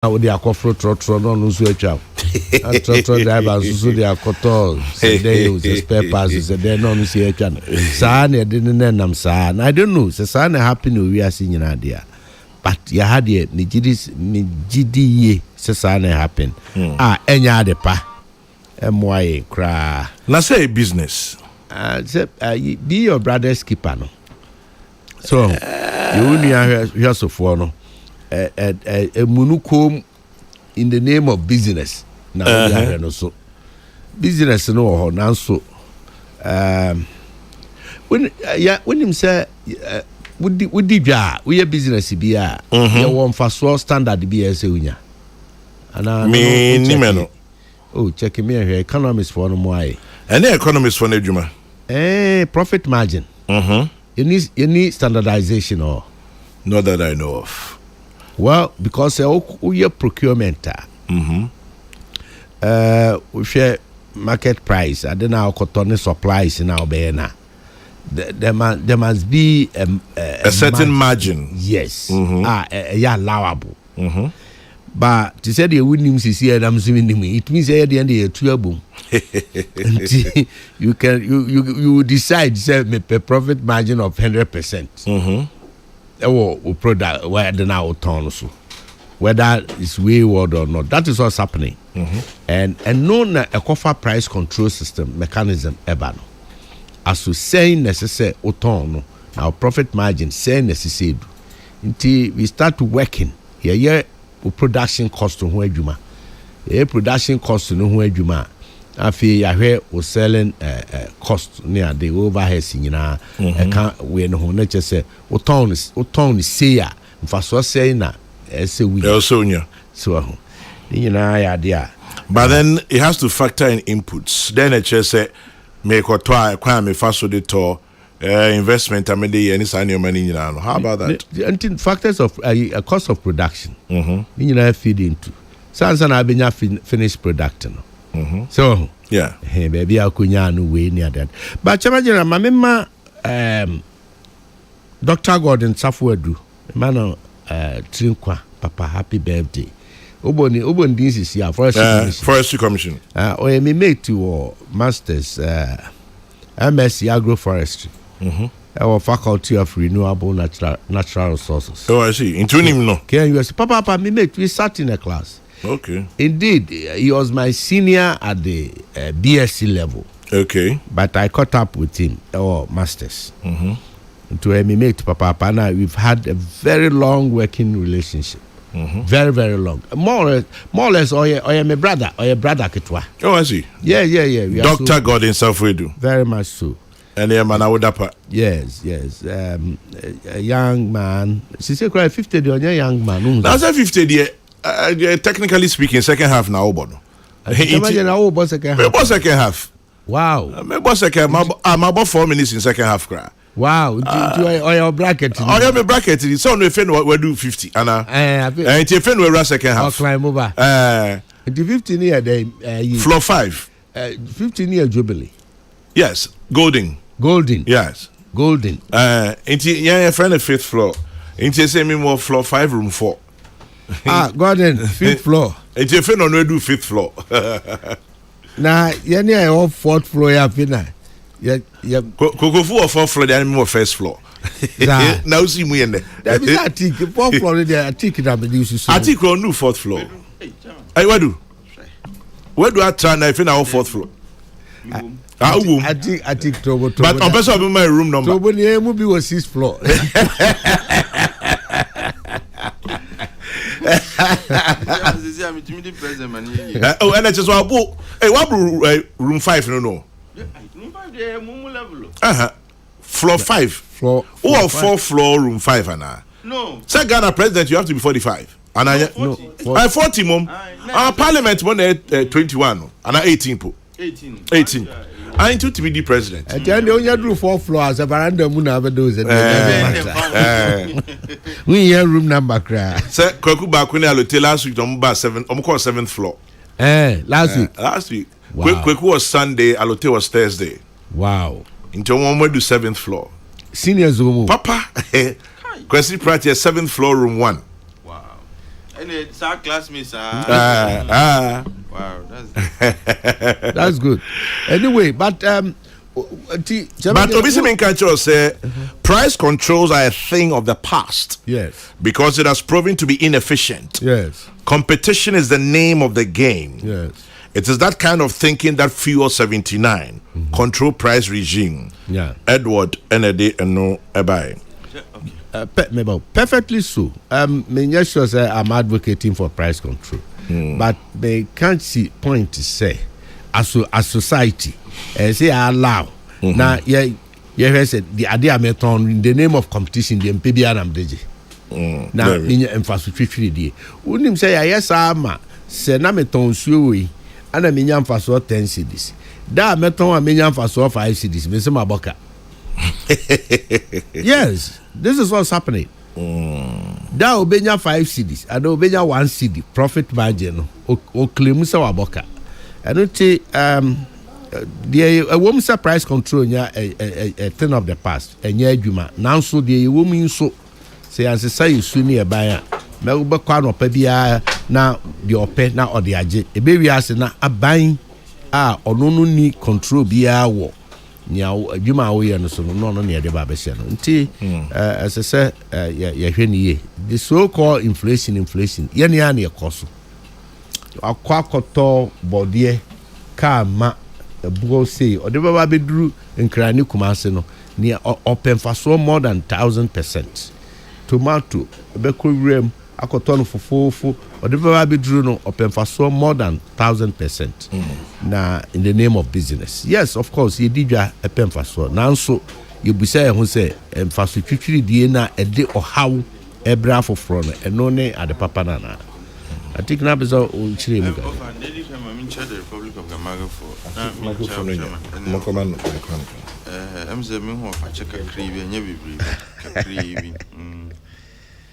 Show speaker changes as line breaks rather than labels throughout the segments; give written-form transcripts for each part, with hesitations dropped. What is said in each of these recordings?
With the aquafro trotro no switch out. Trotro drivers so the aquator they use spare parts they no see a can. San didn't nam san. I don't know. San happy we are seeing idea. But you had ye ni GDE san happen. Enya de pa. MY cra.
Na say business.
Be your brother's keeper no. So you only hear so for no. A munukom in the name of business. Now, so business no now so. When him say, would we a business be a one for so standard be a unya. And
me
oh, check me here. Economists for no more.
And the economists for no juma.
Profit margin. You need standardization or
not that I know of.
Well, because we are procurement. We share market price. I don't know how supplies in our Bena. There must be
a certain margin.
Yes. Yeah, allowable. But to say the wouldn't see I'm assuming it means at the end of the boom. You decide say a profit margin of 100%. Product whether now turn so whether it's wayward or not, that is what's happening. And known a coffer price control system mechanism ever no as to say necessary oton now profit margin say necessary until we start working here production cost no ho adwuma production cost no ho adwuma afi yahwe o selling cost near the overheads nyina can we no ho na che say o ton say a mfa so say na say we
also nya
so nyina ya dia.
But then it has to factor in inputs. Then it just say make or try kwa me fa so de to investment amede any sign your money nyina no. How about that?
The factors of a cost of production nyina feed into sansa na abenya finished product no. So
yeah,
hey baby akunya no we near that. But chamajira mamema Dr. Gordon Safuadu man Trinkwa Papa happy birthday. Oboni this is here
Forestry Commission.
Me mate to masters MSc agroforestry. Our faculty of renewable natural resources.
Oh, I see. Into him no.
Can you say Papa me mate we sat in a class.
Okay.
Indeed, he was my senior at the BSc level.
Okay.
But I caught up with him, masters. To me mate Papa now we've had a very long working relationship. Very, very long. More or less, or my brother, Ketwa.
Oh, I see.
Yeah.
Dr. Gordon Safuedu.
Very much so.
And yeah, man, I would up.
Yes. A young man. She said, 50 year young man.
That's a 50 year. Technically speaking, second half now, but second half.
Wow.
I'm about 4 minutes in second half.
Wow, your bracket.
Oh, yeah, bracket. It's on the fin we do 50. And it's fin we run second half.
Climb over. The 15 year day.
Floor 5.
15 year jubilee.
Yes, Golden. Yes.
Golden.
It's friend of 5th floor. It's say me more floor 5 room 4.
Golden 5th floor.
It's a fin on we do 5th floor.
Nah, yeah, all 4th floor ya fina. Yeah.
Kokrokoo 4th floor, the more 1st floor. Now see me in there.
That is attic. 4th floor, there attic that reduces.
Attic on new 4th floor. Hey, where do I turn if in our 4th floor?
Attic trouble.
But on person of my room number.
Trouble near movie was 6th floor.
Oh, and I just want to hey, what room 5 no. Floor 5. Floor 4th floor room 5 and
no.
Say Ghana president you have to be 45. And I 40 mom. Parliament one 21 and 18 18. I ain't to be the president.
And then only do 4 floors a veranda moon have those we hear room number cry.
Say Kokrokoo back when I tell last week on 7th floor.
Last week.
Wow. Kokrokoo was Sunday, Alote was Thursday.
Wow.
Into one more do 7th floor.
Senior Zoom.
Papa. Question practice 7th floor room 1.
Wow. And it's our classmates. Wow,
that's good. Anyway, but
Obisi Minkancho say price controls are a thing of the past.
Yes.
Because it has proven to be inefficient.
Yes.
Competition is the name of the game.
Yes.
It is that kind of thinking that fuels 79 control price regime.
Yeah.
Edward Enede Eno Ebai.
Perfectly so. Me sure say I'm advocating for price control, but they can't see point to say as society say allow now. Yeah, said the idea meton in the name of competition. The MPBR amdeje. Now in infrastructure die. Unim say yes ama say na meton suwe ana minya mfaso 10 cedis. Da meton a minya mfaso 5 cedis. Me say maboka. Yes, this is what's happening. That obenya 5 cedis, and obenya 1 cedi profit margin. O claim say waboka. I don't say the woman price control a thing of the past. And yeah, juma now so the woman so say as say you soon near buyer. Me go kwa no pa bia na the ope na or the age. E be wi ase na aban ono no ni control bia wo. Nya adwuma wo ye no so no ne de ba be hye no nti as I say ye hwe ni ye the so called inflation ye ne ya na ekoso akwakoto bodie ka ma ebuo say o de baba beduru nkrani kumase no ne open faso more than 1000%. Tomato be kurem akoto no fofofo o de baba beduru no open faso more than 1000%. Na in the name of business. Yes, of course, ye didwa open faso. Nanso ye busa ye ho say faso twitwiri die na ede ohaw ebra foforo no eno ne ade papa na. I think na bezo o chire mu ga.
The Republic of Gamaga for I'm saying me ho fa check kakri nya bibiri kakri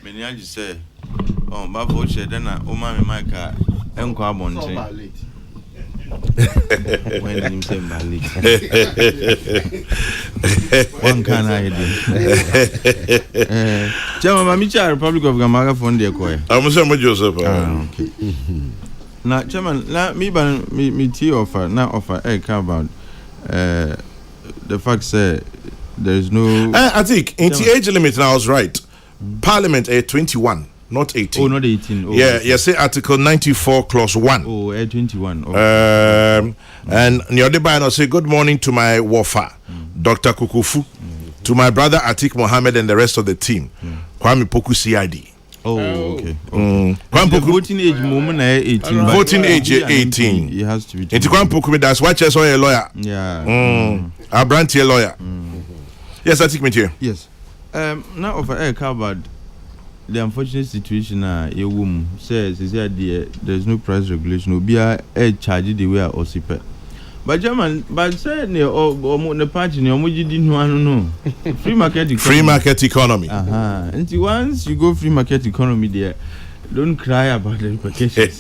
many I just say oh ba vo che de na o ma me maka enko abonte when him say Malik one can I do Chairman Mamicha Republic of Gamaga for the koy
I'm saying Joseph
okay now Chairman me tea offer about the fact say there is no
I think in the age limit now I was right. Parliament 21 not 18.
Oh, not 18. Oh,
yeah, okay. Say Article 94 Clause 1.
Oh, 21. Okay.
And Nyodebano say good morning to my wafa, Dr. Kukufu, to my brother Atik Mohammed and the rest of the team. Kwame Poku CID.
Oh, okay.
The
voting age moment 18.
Voting age 18.
It has to be.
Into Kwame Poku, that's why Chess a lawyer.
Yeah.
A branch a lawyer. Yes, Atik me here.
Yes. Now of a about the unfortunate situation a woman says is that there's no price regulation. Will be a charge the way or sip. But German, but said ne or the party ne omoji didn't want to know. Free market economy.
Free market economy.
And once you go free market economy there, don't cry about the implications.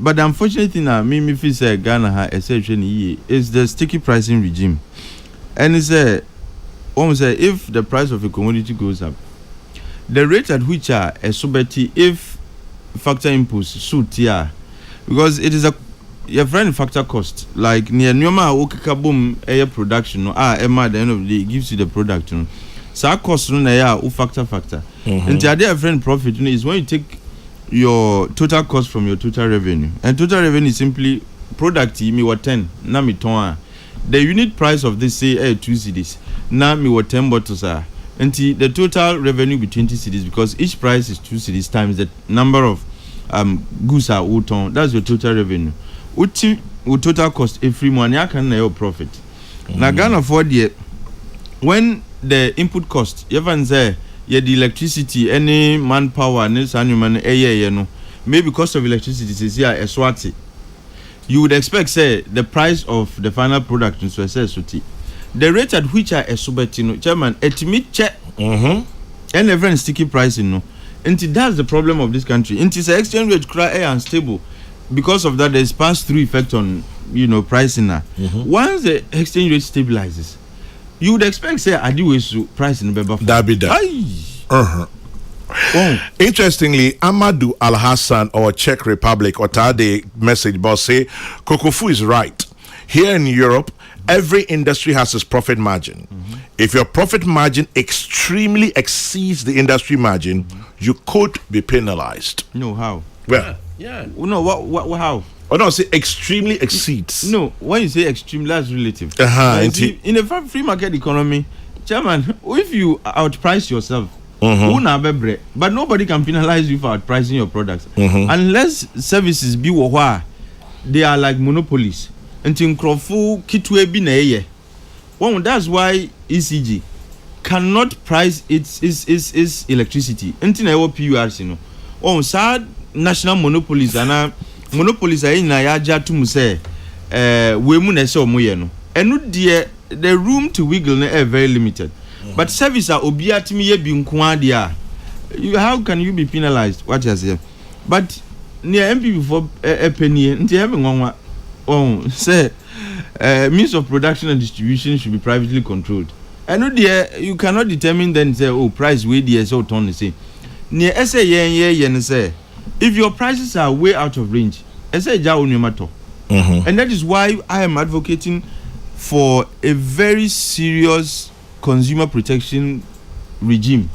But the unfortunate thing now, me feel say Ghana has exception is the sticky pricing regime. And it's if the price of a commodity goes up, the rate at which are a subeti if factor inputs suit here, because it is your friend factor cost like near Nyoma Okikabum air production Emma at the end of the day gives you the product. So cost no factor. And the other friend profit is when you take your total cost from your total revenue. And total revenue is simply product me what 10 na mi ton. The unit price of this say 2 cedis. Now me what 10 bottles are. And the total revenue be 20 cedis because each price is 2 cedis times the number of goods are ton. That's your total revenue. With total cost every money I can your profit. Now Ghana for the when the input cost even say the electricity any manpower any human no maybe cost of electricity is here a swati. You would expect say the price of the final product in society. The rate at which are a subetino chairman estimate check and every sticky pricing no. And that's the problem of this country. And it's an exchange rate cry unstable. Because of that, there's pass-through effect on pricing now. Once the exchange rate stabilizes, you would expect say I do pricing
that be that. Interestingly, Amadou Al Hassan or Czech Republic or Tade message boss say Kokrokoo is right. Here in Europe, every industry has its profit margin. If your profit margin extremely exceeds the industry margin, you could be penalized.
No, how?
Well,
Yeah.
No, what how?
Oh no, say extremely exceeds.
No, when you say extreme, that's relative.
Uh-huh,
In a free market economy, Chairman, if you outprice yourself, but nobody can penalize you for outpricing your products unless services be where they are like monopolies. Until Kokrokoo kitwe bi na eye. Well, that's why ECG cannot price its electricity. Until na PURC no. Oh, sad national monopolies and monopolies are in Nayaja to say we mu na se omo ye no. Enu de the room to wiggle na very limited. But service are obiatimi ye bi nko ade how can you be penalized? What you say? But near MP before a penny nti have nwanwa. Oh, say means of production and distribution should be privately controlled. And you cannot determine then say price way the so ton say. Near say yen say if your prices are way out of range, say ja onyomato. And that is why I am advocating for a very serious consumer protection regime.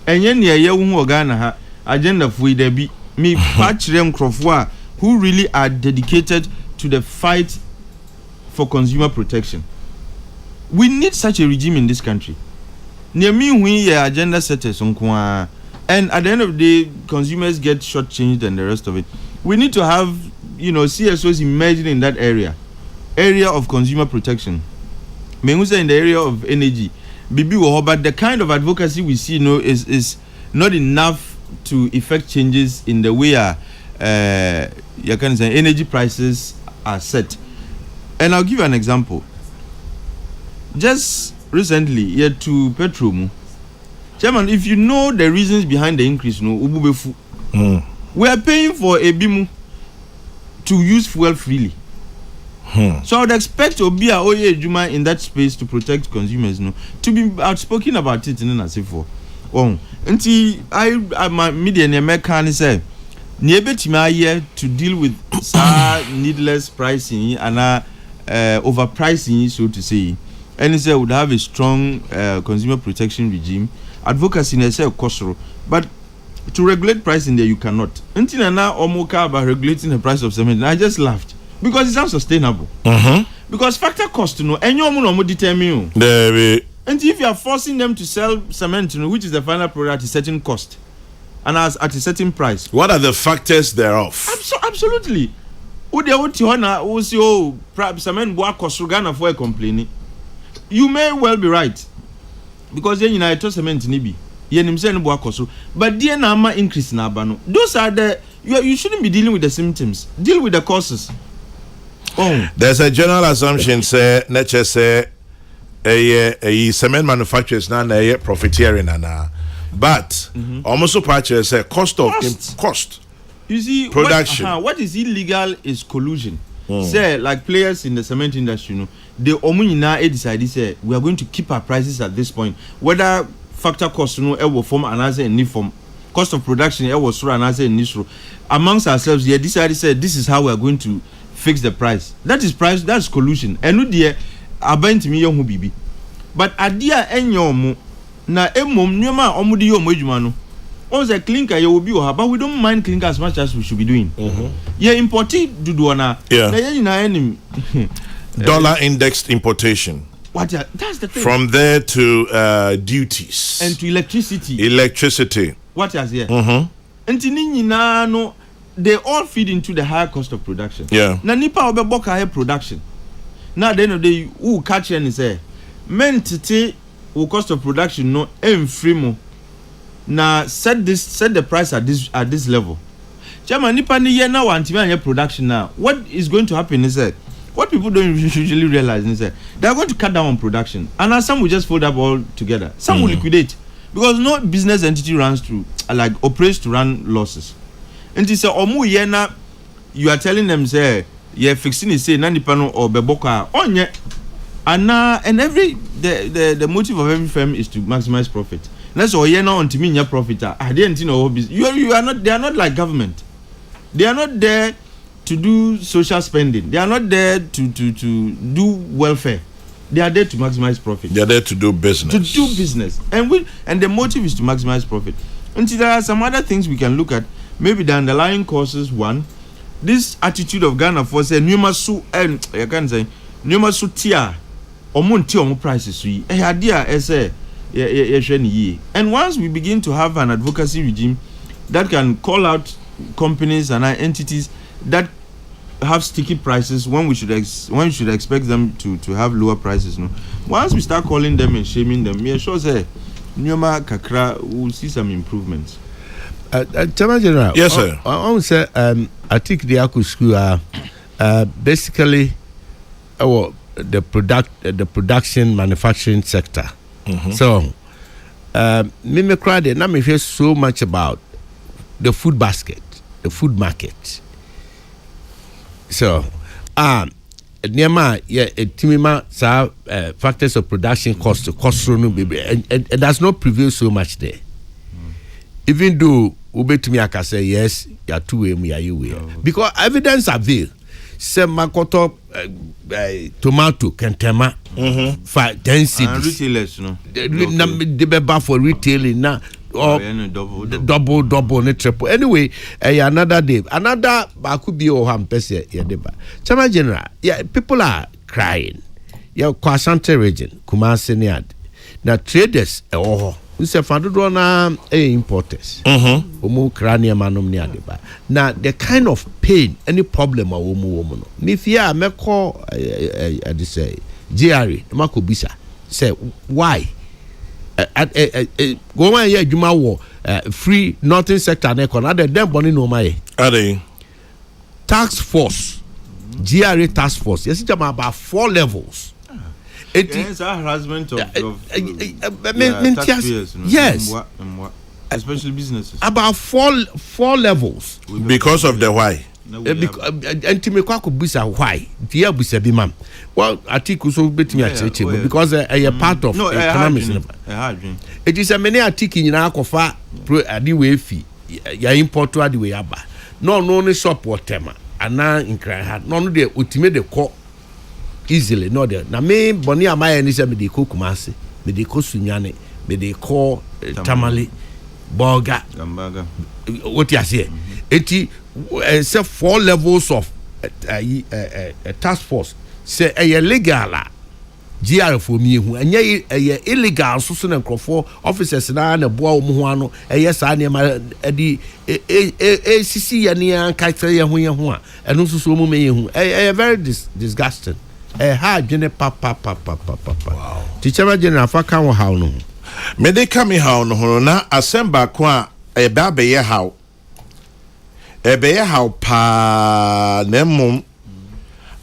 And yen near ye wu Ghana ha agenda for there be me patch them Krofwa who really are dedicated to the fight for consumer protection. We need such a regime in this country. Near me, we are agenda setters on and at the end of the day, consumers get shortchanged and the rest of it. We need to have, CSOs emerging in that area of consumer protection. Mengusa in the area of energy, but the kind of advocacy we see, is not enough to effect changes in the way you can say energy prices are set. And I'll give you an example. Just recently, to petrol. Chairman, if you know the reasons behind the increase, we are paying for a BIMU to use fuel freely. So I would expect Obia Oye Juma in that space to protect consumers, to be outspoken about it in for. My media in America say to deal with needless pricing and overpricing, so to say. NSA would have a strong consumer protection regime. Advocacy in a cost, but to regulate pricing there you cannot. Until now, Omoka about regulating the price of cement, I just laughed because it's unsustainable. Because factor cost, and you're more determine. And if you are forcing them to sell cement, which is the final product, at a certain cost, and at a certain price,
what are the factors thereof?
Absolutely. You may well be right, because then I told cement nibi. But dear Nama increase in Abano. Those are the you shouldn't be dealing with the symptoms. Deal with the causes.
There's a general assumption say nature say a cement manufacturers now profiteering but almost purchase say cost.
You see,
production.
What is illegal is collusion. Say like players in the cement industry, they decided say we are going to keep our prices at this point, whether factor cost will form another in form, cost of production was another in this amongst ourselves. Decided say this is how we are going to fix the price. That is price. That's collusion. And no dear, about me young bibi. But adia enyomu na emom nyoma omudi yo mojumano. On the clinker you will be but we don't mind clinker as much as we should be doing. Imported duduana.
Dollar indexed importation.
That's the thing.
From there to duties
and to electricity. What is here? No, they all feed into the higher cost of production. Na nipa obeboka higher production. Now the end of the day, who catch and say, men tete cost of production no free mo. Now set the price at this level. Chama nipa ni ye na wanti production now. What is going to happen is that what people don't usually realize is that they are going to cut down on production, and some will just fold up all together. Some will liquidate because no business entity operates to run losses. And it's omu yena, you are telling them say you're fixing it say nani pano or beboka onye, and every the motive of every firm is to maximize profit. That's all you know until me your profit. I didn't know you are not. They are not like government. They are not there to do social spending. They are not there to do welfare. They are there to maximize profit.
They are there to do business.
And the motive is to maximize profit. Until there are some other things we can look at. Maybe the underlying causes. One, this attitude of Ghana for say numasu and I can say numasu tia omunti omu prices we idea ese and once we begin to have an advocacy regime that can call out companies and entities that have sticky prices when we should expect them to have lower prices, no. Once we start calling them and shaming them, we are sure say Nyoma Kakra will see some improvements.
General,
yes, sir.
I want to say I think the Aku school are basically the production manufacturing sector. Mm-hmm. So me cry now me hear so much about the food basket, the food market. So Niama timima sa factors of production cost no baby and it does not prevail so much there. Even though ubetumi aka say yes, you are two way, because evidence avail. Say makoto tomato kentema for 10 cedis.
Retailers, no.
The beba for retailing now. Or double, ne triple. Anyway, another day, another could be or ham pese deba. Chama General, yeah, people are crying. Yeah, Kwasante region, Kumasi Niad. Now traders, we say fandu na importers. Omu krania manum ni adeba. Now the kind of pain, any problem a woman. If ya meko I say GRE, mako bisa. Say why? Go on here, Juma war free northern sector ne kon ade dem boni no ma ye.
Ade.
Task force. GRE task force. Yes, it's about 4 levels.
It's a harassment of taxpayers,
yes.
Especially businesses.
About 4 levels.
Because of the why.
Why? Dear Busa Bimam. Well, articles so betting because a part of economics. It is a many article in Akofa pro adiwe fee. Ya import to adiwe aba. No shop or tema. And now in cry had none the ultimate the call easily. No there. Na me boni amaya ni se me de kokumase, me de kosunyane, me de call tamale, burger. What you say? Eti say 4 levels of task force. Say a legal GR for me who and ye illegal so na nkrofo officers na boa wo ho ano yes ane ma edi ACC ya ne an ka tell ye ho a eno so mu me ye hu very disgusting hard gene pa wow teacher general fa kan wo how no
me dey come how no na assemble ko a e ba be ye how pa na mum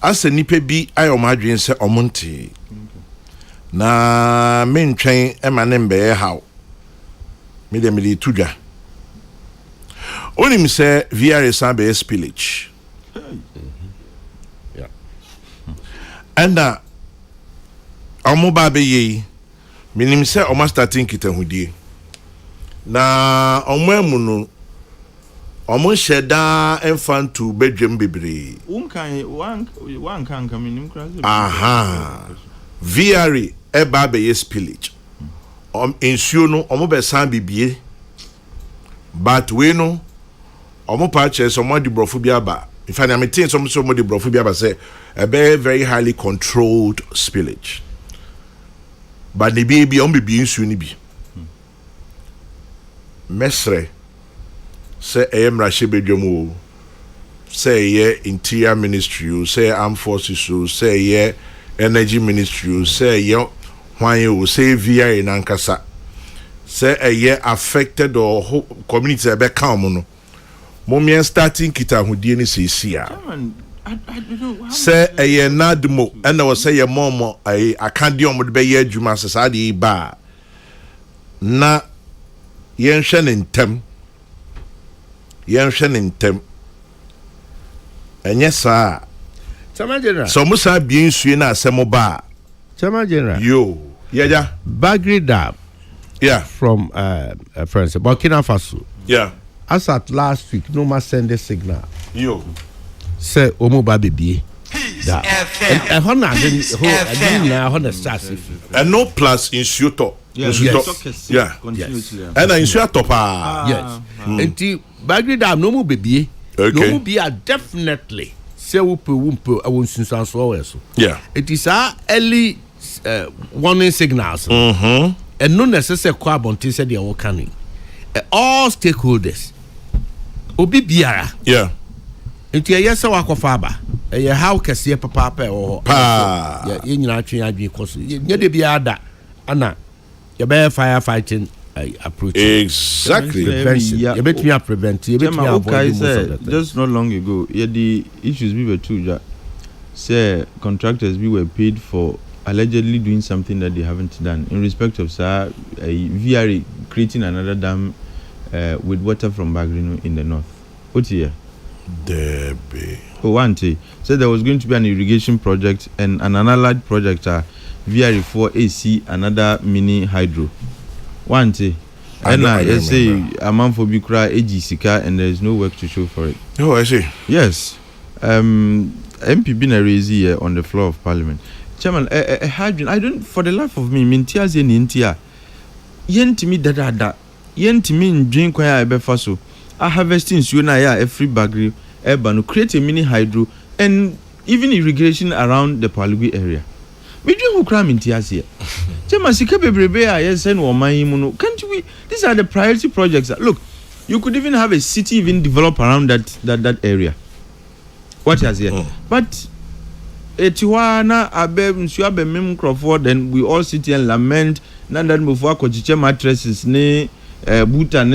asa nipa bi ayo madwen se omonte na mentwen emane mbe how me dem dey tudwa onim se VR sabe spillage
yeah
and omo ba be yi minim se omo starting kitahudie na omo amuno omo sheda enfantu bedwem bebre
one can come in
aha VR eba be spillage ensuo no omo be san bibie but we no omo pa chese omo di brofo bi aba in fact I'm saying some di brofo bi aba say a very highly controlled spillage but the baby omo be ensuo ni bi mesre say emra shebedwom o say ye interior ministry say armed forces say ye energy ministry say ye hwan you say via in ankasa say a year affected or community ebe come no momien starting kita hudie ni sesia say a year nadmo and I was say ye momo I can't do mo de be ye adwuma sesade ba na yen hwe ntem enye saa
Chama General
so musa bien sue na asemo ba
Chama General
yo yaja
Bagri Dam from friends Burkina Faso.
Yeah.
As at last week, no man send a signal.
Yo.
Say Omo baby. And
no plus in Shuto.
Yes.
Yeah. And in Shuto.
Yes. And the Bagri Dam no more baby. No more be definitely. Say wumpo I won't soon so.
Yeah.
It is our early warning signals. And no necessary carbon to say they are coming. All stakeholders. Obi biara.
Yeah.
Nti yesa wakofa aba. How kese papa or
pa.
Yeah, nyina atwe adwe koso. Nye de bia da ana ye be firefighting approach.
Exactly.
Prevention. You bet me prevent. You bet me avoid most.
Just not long ago, the issues we were too. Say contractors we were paid for allegedly doing something that they haven't done in respect of VRA creating another dam with water from Bagrino in the north. What's here?
Debbie.
Oh, one day said there was going to be an irrigation project and an allied project, VRA4 AC, another mini hydro. One day, and I say a month for Bikra AG Sika, and there is no work to show for it.
Oh, I see.
Yes. MP been raised here on the floor of Parliament. Chairman, a hydrogen. I don't, for the life of me, Mintia's in Intia. Yentimi da. Yentimi drink where I befaso. I harvesting Suena a free bagri, urban, create a mini hydro, and even irrigation around the Palugui area. We do who cram in Tias here. Chamasika Bebrebe, yes, and Wamaimuno. Can't we? These are the priority projects. Look, you could even have a city even develop around that area. What has here? But Etiwana, Abe, Suabe, Mim Crawford, then we all sit here and lament. Nandan before Kochiche mattresses, ne. Bhutan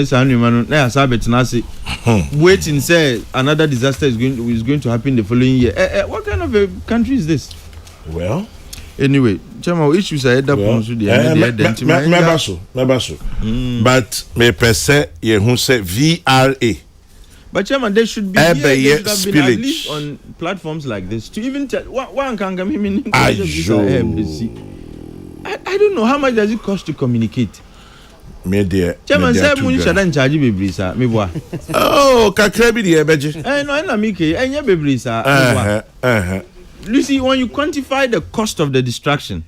waiting say another disaster is going to happen the following year. What kind of a country is this?
Well,
anyway, Chama issues are head up on
but me per se ye who say VRA.
But Chairman, there should be at least on platforms like this to even tell one can come in. I don't know how much does it cost to communicate.
Me dear.
Chairman said we shouldn't charge you baby sir. Me boy.
Oh, kakrebi the ebeji.
No, na me ke. Enya baby sir. Lucy, when you quantify the cost of the distraction,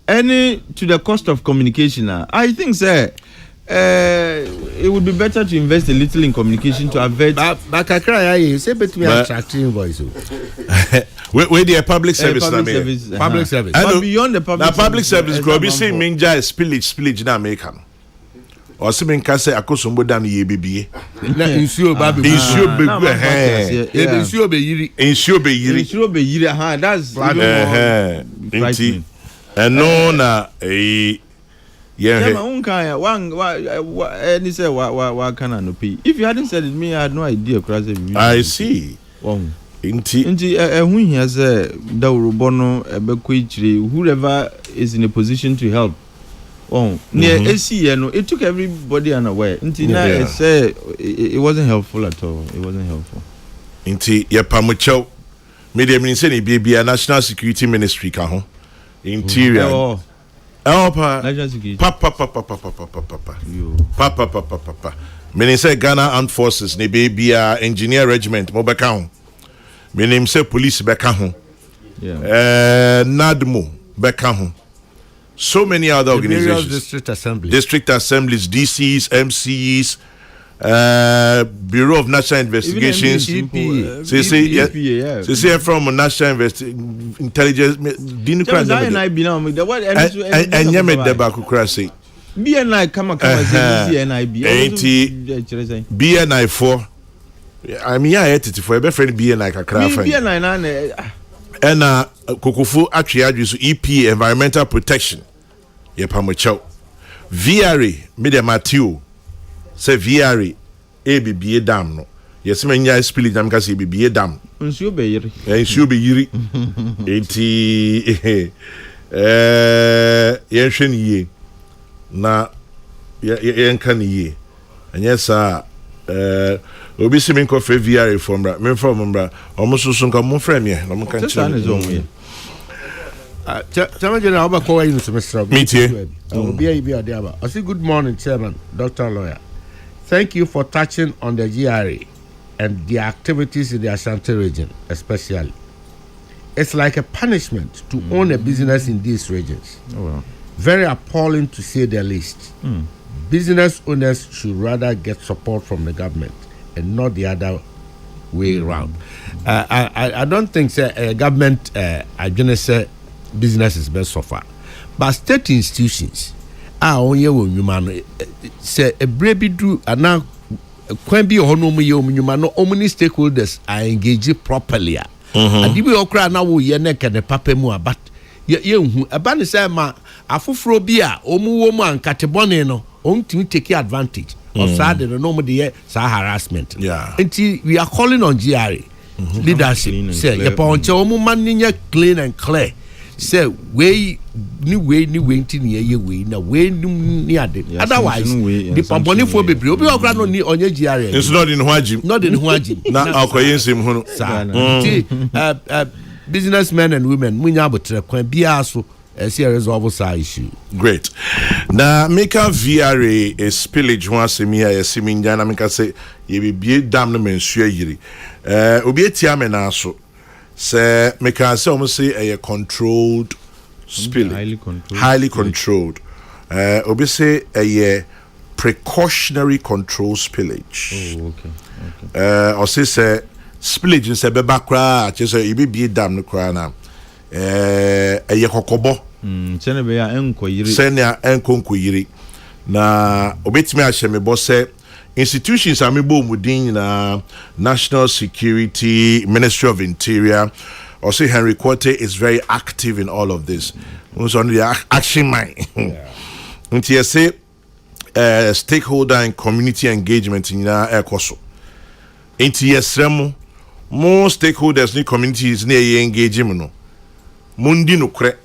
any to the cost of communication, I think sir, it would be better to invest a little in communication to avert.
But kakra you say bet me attracting voice.
Where the public service
public service.
But beyond the
public service, Groby say minja spillage na American. Or something can say akosombo dan ye bibie.
Na insuo baby.
Insuo be
insuo be yiri.
Insuo be yiri.
Insuo be yiri. That's
inti. And no na
yeah, one any say what can I no pay? If you hadn't said it, me I had no idea.
I see. Inti
when he has Daurubono whoever is in a position to help. Oh, near AC, it took everybody unaware. Inti na it wasn't helpful at all. It wasn't helpful.
Inti ya pamucho. Media ministry be a national security ministry kaho. Interior.
National security.
Papa. Minister Ghana Armed Forces ne be a engineer regiment mo beka ho. Menim say police beka ho.
Yeah.
NADMO beka ho. So many other organizations.
District
assemblies, DCs, MCs, Bureau of National Investigations. Say from National Intelligence. Didn't and Yemen Debaku Krasi.
BNI come
BNI 4. I mean, I had it for a friend BNI Kakra. And Kokrokoo actually use EP environmental protection. Yepamocho VRA media Matthew say VRA ABBA dam no. Yes, me nya spillage dam ka say ABBA dam.
Nsuo be yiri.
Nsuo be yiri. Enti yenhwe niye. Na yenka niye. Anya sa obi si me nko frɛ VRA from bra. Me from bra. Omo so nka mo frɛ me. Na mo kan kyerɛ.
Chairman General, I'll call you, Mr.
Meet you.
I say good morning, Chairman, Dr. Lawyer. Thank you for touching on the GRA and the activities in the Ashanti region, especially. It's like a punishment to own a business in these regions.
Oh, well.
Very appalling to say the least. Business owners should rather get support from the government and not the other way around. I don't think government I just say business is best so far, but state institutions only when you say a brave do and now can be no many stakeholders are engaged properly. And if we okra now we neck and the papa mua, but you a ban say ma afufrobia omu and catebone no on to take advantage of sad and no more harassment.
Yeah.
Until we are calling on GRA leadership. Say your poncho omu man clean and clear. Say way new way to near you way na way near the otherwise the pamboni for baby obi okra no ni onye GRA.
It's not in Huajim.
Not in Huajim.
Na akoyensim hunu.
Businessmen and women munya botre kwan bia so see a resolve side issue.
Great. Now make a VRA a spillage once a mere siminjana make say ye be damn no mensuo yiri. Obi etiame na so. Say make us say almost say a controlled spillage. Highly controlled. Obi say a precautionary control spillage.
Oh, okay.
Or say spillage say be bakra just say be dam no kra na. A kokobo.
Sene be ya enko yiri.
Sene enko yiri. Na obetimi ahye me bo say institutions amebo mudin na National Security, Ministry of Interior, or say Henry Quarter is very active in all of this. Who's on the action mind? Until say stakeholder and community engagement in our course. Until yes, more stakeholders in communities near engagement. No, mundi no kre.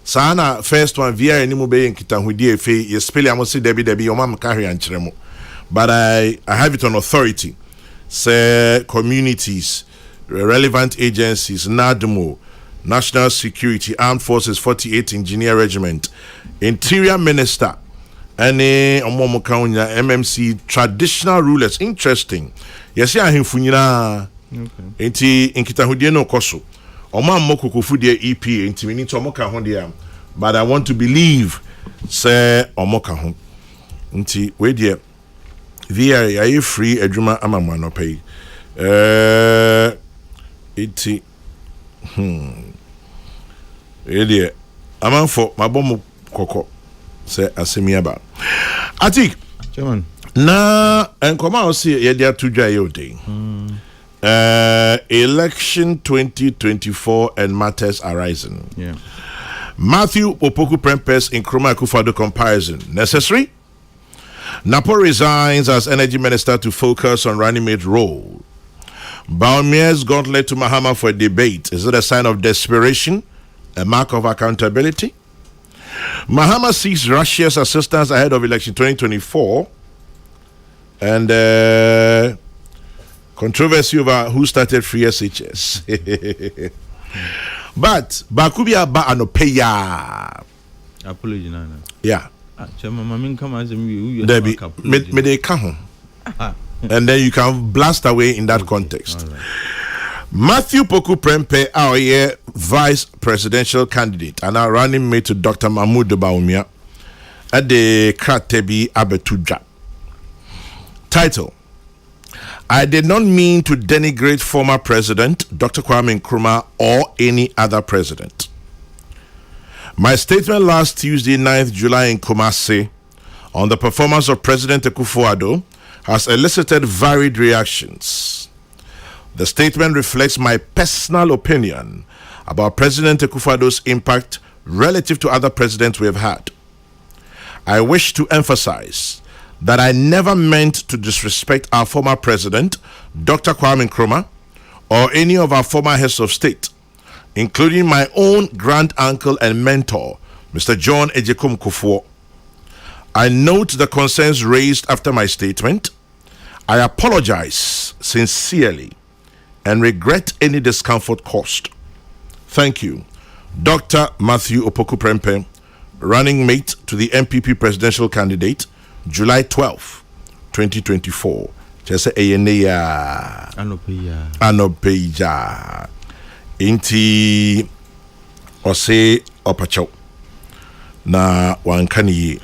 Sana first one via any mo be nkita hudi efe ye spell am say debi o mam carry anchiremo. But I have it on authority. Say communities, relevant agencies, NADMO, National Security, Armed Forces 48 Engineer Regiment, Interior Minister, any Omomokaunya, MMC, traditional rulers. Interesting. Yes, I have funyina. Inti inkitahudie no koso. Oma mokukufu de EP inti we need to omoka hondia. But I want to believe say omoka hon. Inti we dear VRA are you free adwuma amamwa no pay. Iti dear amanfo mabomu koko say asemi aba. Atik
Chairman.
Na enkoma o see ye dia to dwa ye day. Election 2024 and matters arising.
Yeah.
Matthew Opoku Prempeh in Nkrumah Akufo-Addo comparison necessary. Napo resigns as energy minister to focus on running mate role. Baumia's gauntlet to Mahama for a debate. Is it a sign of desperation? A mark of accountability? Mahama seeks Russia's assistance ahead of election 2024. And controversy over who started free SHS. But Bakubia ba anopeya.
Apology nana.
Yeah.
Chairman, mamin come as me.
Debbie, me they come. And then you can blast away in that context.
Right.
Matthew Poku Prempeh, our vice presidential candidate, and our running mate to Dr. Mahmoud Baumia at the Kratebi Abetuja. Title: I did not mean to denigrate former President Dr. Kwame Nkrumah or any other president. My statement last Tuesday, 9th July in Kumasi on the performance of President Akufo-Addo has elicited varied reactions. The statement reflects my personal opinion about President Akufo-Addo's impact relative to other presidents we have had. I wish to emphasize that I never meant to disrespect our former president, Dr. Kwame Nkrumah, or any of our former heads of state, including my own grand uncle and mentor, Mr. John Ejekum Kufuor. I note the concerns raised after my statement. I apologize sincerely and regret any discomfort caused. Thank you. Dr. Matthew Opoku Prempeh, running mate to the MPP presidential candidate, July 12, 2024. Just Eyeneya Anopeja Inti Ose Opacho na wankani.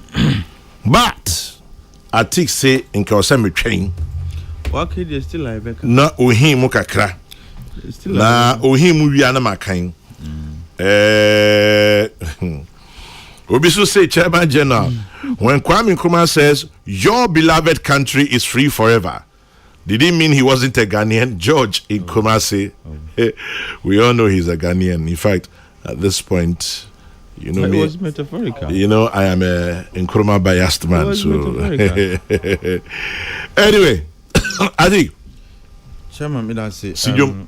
But I think say in Kawasami train.
Okay, they still like
Na ohimu kakra. Na ohimu wiana makan. Obisu say Chairman General, when Kwame Nkrumah says your beloved country is free forever, did he mean he wasn't a Ghanaian? George in Kumasi, we all know he's a Ghanaian. In fact, at this point, you know,
it was metaphorical.
You know, I am a Nkrumah biased man. So anyway, Adi.
Chairman, me that say.
Sijum.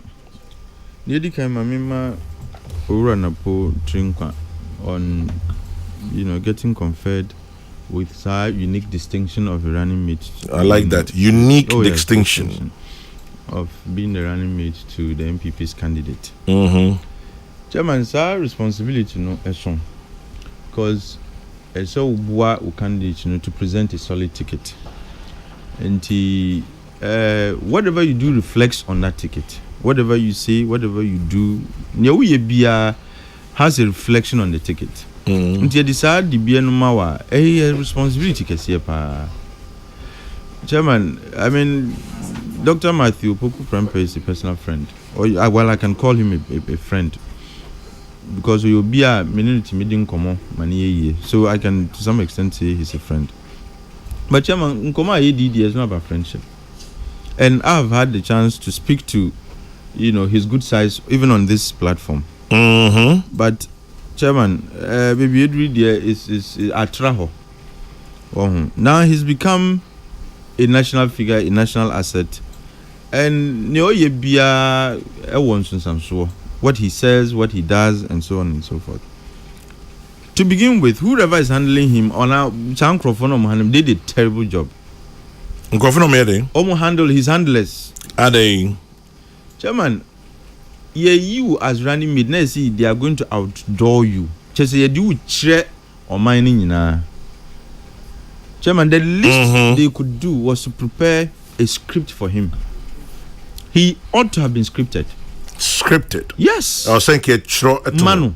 Nedi kai mamima ura na po trinkwa on, you know, getting conferred with such unique distinction of a running mate.
I like that unique distinction
of being the running mate to the MPP's candidate. Chairman, sir, responsibility no eson, because so wa candidate to present a solid ticket, and whatever you do reflects on that ticket. Whatever you say, whatever you do, has a reflection on the ticket. Until decide the BNMAWA, a responsibility. Chairman, I mean, Dr. Matthew Opoku Prempeh is a personal friend. Or well, I can call him a friend. Because you'll be a minority meeting common money. So I can to some extent say he's a friend. But Chairman, Nkoma ADD is not about friendship. And I've had the chance to speak to, you know, his good sides even on this platform. But Chairman, baby Edri there is Atraho. Now he's become a national figure, a national asset. And what he says, what he does, and so on and so forth. To begin with, whoever is handling him on our microphone, they did a terrible job. Handle his handlers.
Are they?
Chairman, you as running mate, now see they are going to outdoor you. Just say you check or mining Chairman, the least they could do was to prepare a script for him. He ought to have been scripted. Yes.
I was saying
Manu.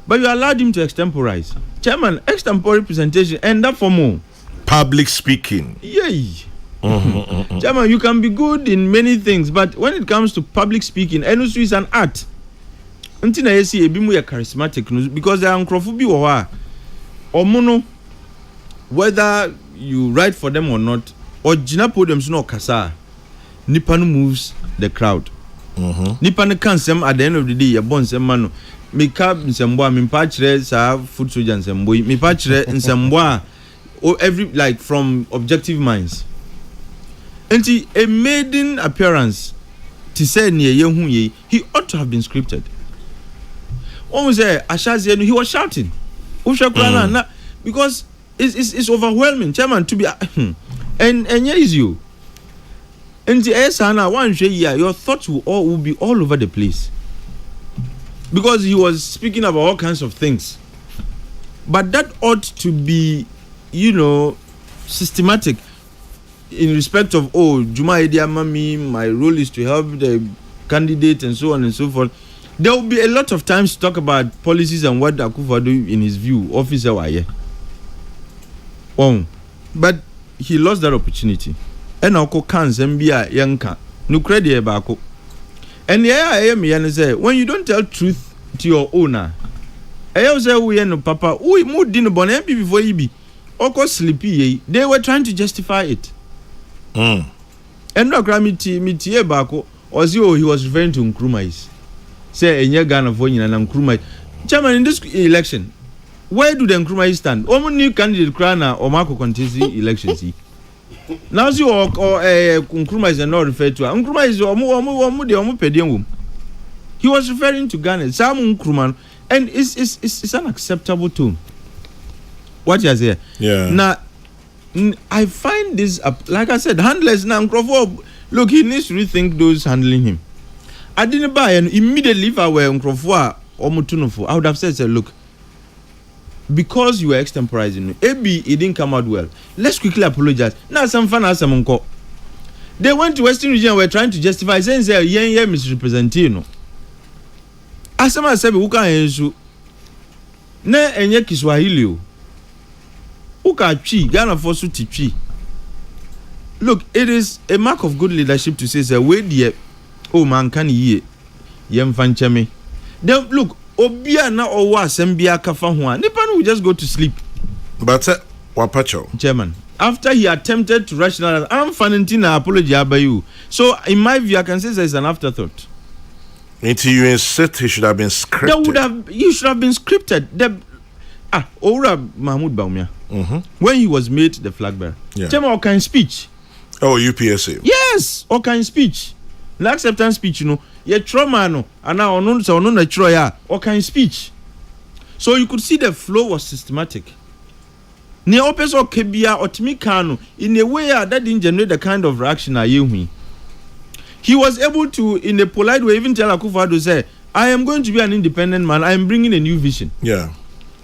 But you allowed him to extemporize. Chairman, extempore presentation and that for more.
Public speaking.
Yay. Chairman, you can be good in many things, but when it comes to public speaking, industry is an art. Until I see a bit more charismatic because there are uncrophobia or mono, whether you write for them or not, or Jina podiums no kasa, Nipan moves the crowd. Nipan can sem at the end of the day, your bones and mano. Me cab in some boy, me patches have food soldiers and boy, me patches in some boy, or every like from objective minds. And a maiden appearance to say near Yehuye, he ought to have been scripted. One was there, Ashazi, he was shouting. Because it's overwhelming, Chairman, to be and here is you. And the Esana, one year, your thoughts will be all over the place. Because he was speaking about all kinds of things. But that ought to be, you know, systematic. In respect of Juma Ediamami, my role is to help the candidate and so on and so forth. There will be a lot of times to talk about policies and what Akufa do in his view, officer Waye. But he lost that opportunity. And Oko can Zambia Yanka, no credit bako. And yeah, say when you don't tell truth to your owner, I say we no papa, we moved in bon before he be. Oko sleepy, they were trying to justify it. And no gramity bako or he was referring to Nkrumah. Say in your Ghana for you and Nkrumah. Chairman, in this election, where do the Nkrumah stand? Only new candidate Krana or Marco contest elections. Now see or Nkrumah is not referred to. Nkrumah is he was referring to Ghana. Sam Nkrumah, and it's unacceptable too. What you say?
Yeah.
Now I find this like I said, handlers now. Look, he needs to rethink those handling him. I didn't buy and immediately if I were Nkrofua I would have said, look, because you were extemporizing, maybe it didn't come out well. Let's quickly apologize. Now some fun as some uncle. They went to Western region and were trying to justify saying yeah misrepresenting. As someone said, Uka ensu na enye Kiswahili. Uka chi Ghana for su chi. Look, it is a mark of good leadership to say, wait there, oh man, can ye fanchame. Then look, Obia na owa sembia kafa hua. Nipa will just go to sleep.
But Wapacho.
Chairman, after he attempted to rationalize, I'm fanning apology about you. So in my view, I can say it's an afterthought.
Until you insist he should have been scripted.
You should have been scripted. Ora Mahmoud Baumia. When he was made the flag bearer.
Yeah.
Chairman, all kind speech.
Oh, UPSA.
Yes, all kind speech. The acceptance speech, ye trauma no, and now on no troya, all kind speech. So you could see the flow was systematic. Ne opeso kebia otmikano in a way that didn't generate the kind of reaction I hear. He was able to, in a polite way, even tell Akufo-Addo say, I am going to be an independent man. I am bringing a new vision.
Yeah.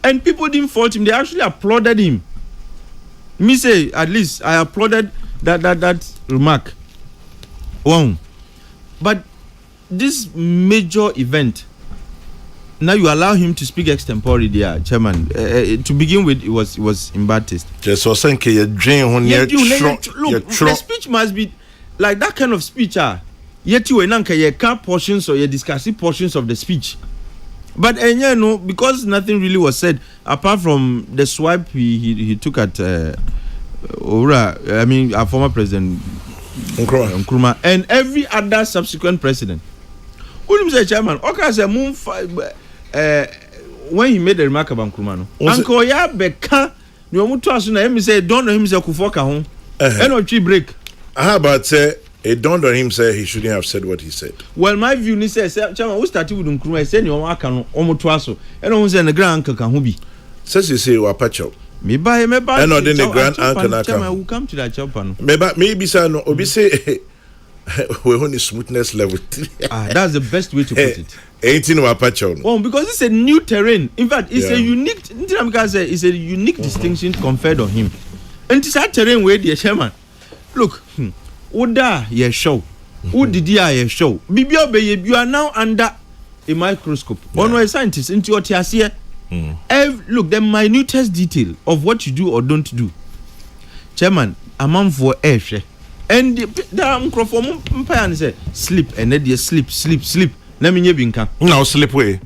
And people didn't fault him. They actually applauded him. Me say, at least, I applauded that remark. Wow. But this major event, now you allow him to speak extempore there, Chairman. To begin with, it was in bad taste.
Just was saying, you dream when
look, the speech must be like that kind of speech. Yet you and car portions or you discussing portions of the speech. But because nothing really was said apart from the swipe he took at our former president Nkrumah and every other subsequent president. Who say Chairman? Okay, say when he made the remark about Nkrumah, Uncle ya beka no mutu aso na him say don't know him say kufoka ho. No tree break.
How about say it dawned on him say he shouldn't have said what he said.
Well, my view ni say Chairman who started with Nkrumah say ni o aka no omutu aso. Who say the grand uncle kan ho bi.
Says you say Wapacho.
Me buy.
And not then the grand uncle na
Chairman will come to that chopper no.
Maybe say no obi say we on the smoothness level.
That's the best way to put it.
18 Wapacho.
Oh, because it's a new terrain. In fact, it's a unique. It's a unique distinction conferred on him. And it's that terrain where the Chairman. Look, Oda ye show. Who did ye show? Bibio you are now under a microscope. One way scientist into your TSC. Look, the minutest detail of what you do or don't do. Chairman, a man for air. And the microphone say sleep and then you sleep. Let me binka.
No sleep way.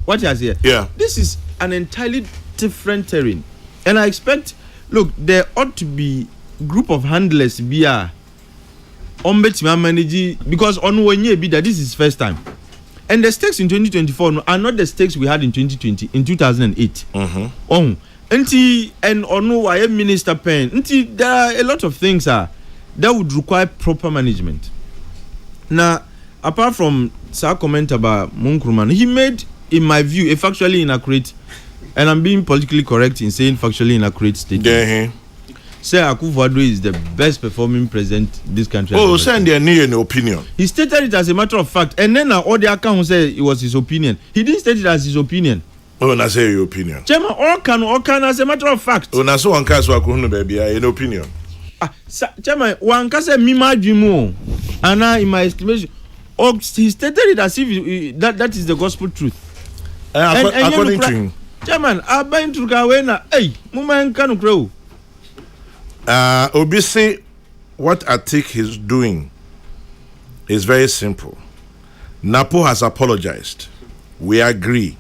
What you say?
Yeah.
This is an entirely different terrain. And I expect, look, there ought to be group of handlers be manage because on one year be that this is first time. And the stakes in 2024 are not the stakes we had in 2020, in 2008. And why Minister Pen, there are a lot of things that would require proper management. Now, apart from Sir comment about Nkrumah, he made, in my view, a factually inaccurate, and I'm being politically correct in saying factually inaccurate statement. Say Akufo-Addo is the best performing president this country.
Oh, send their new opinion.
He stated it as a matter of fact, and then all the accounts say it was his opinion. He didn't state it as his opinion.
Oh, na say your opinion.
Chairman, all can as a matter of fact.
Oh, na so one case wa kuhunu baby, an opinion.
Chairman, one case me majimo, and in my estimation, he stated it as if that is the gospel truth.
According to him.
Chairman, I bind to Gawena. Hey, Muman Kanu Crow.
Obisi, what Atik is doing is very simple. Napo has apologized. We agree.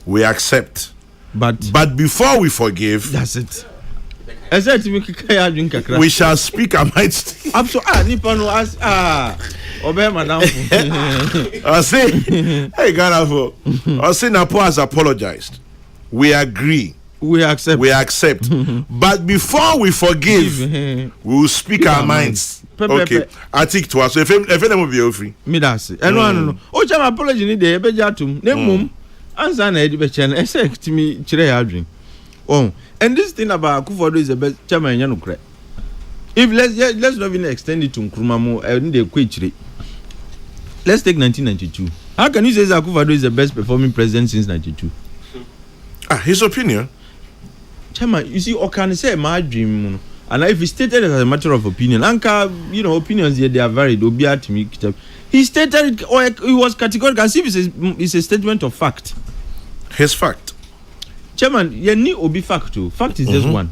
We accept. But before we forgive,
that's it.
We shall speak our minds.
Obey madam.
I say, hey, Ghana, I say Napo has apologized. We agree.
We accept.
But before we forgive, we will speak our minds. Okay. I think to us. So if them will be free.
Me that's it. No. Oh, jam apology ni dey ebe jatum. Ne mum. Answer na edi be chen. Expect me chire adwin. Oh, and this thing about Akufo-Addo is the best chairman nya no kre. If let's not even extend it to Nkrumah mo dey kwechire. Let's take 1992. How can you say Akufo-Addo is the best performing president since 92?
His opinion.
Chairman, you see, or can say my dream, and if he stated it as a matter of opinion, Anka, opinions here they are varied. He stated it, or he was categorical as if it's a statement of fact.
His fact.
Chairman, you need obi fact too. Fact is just one.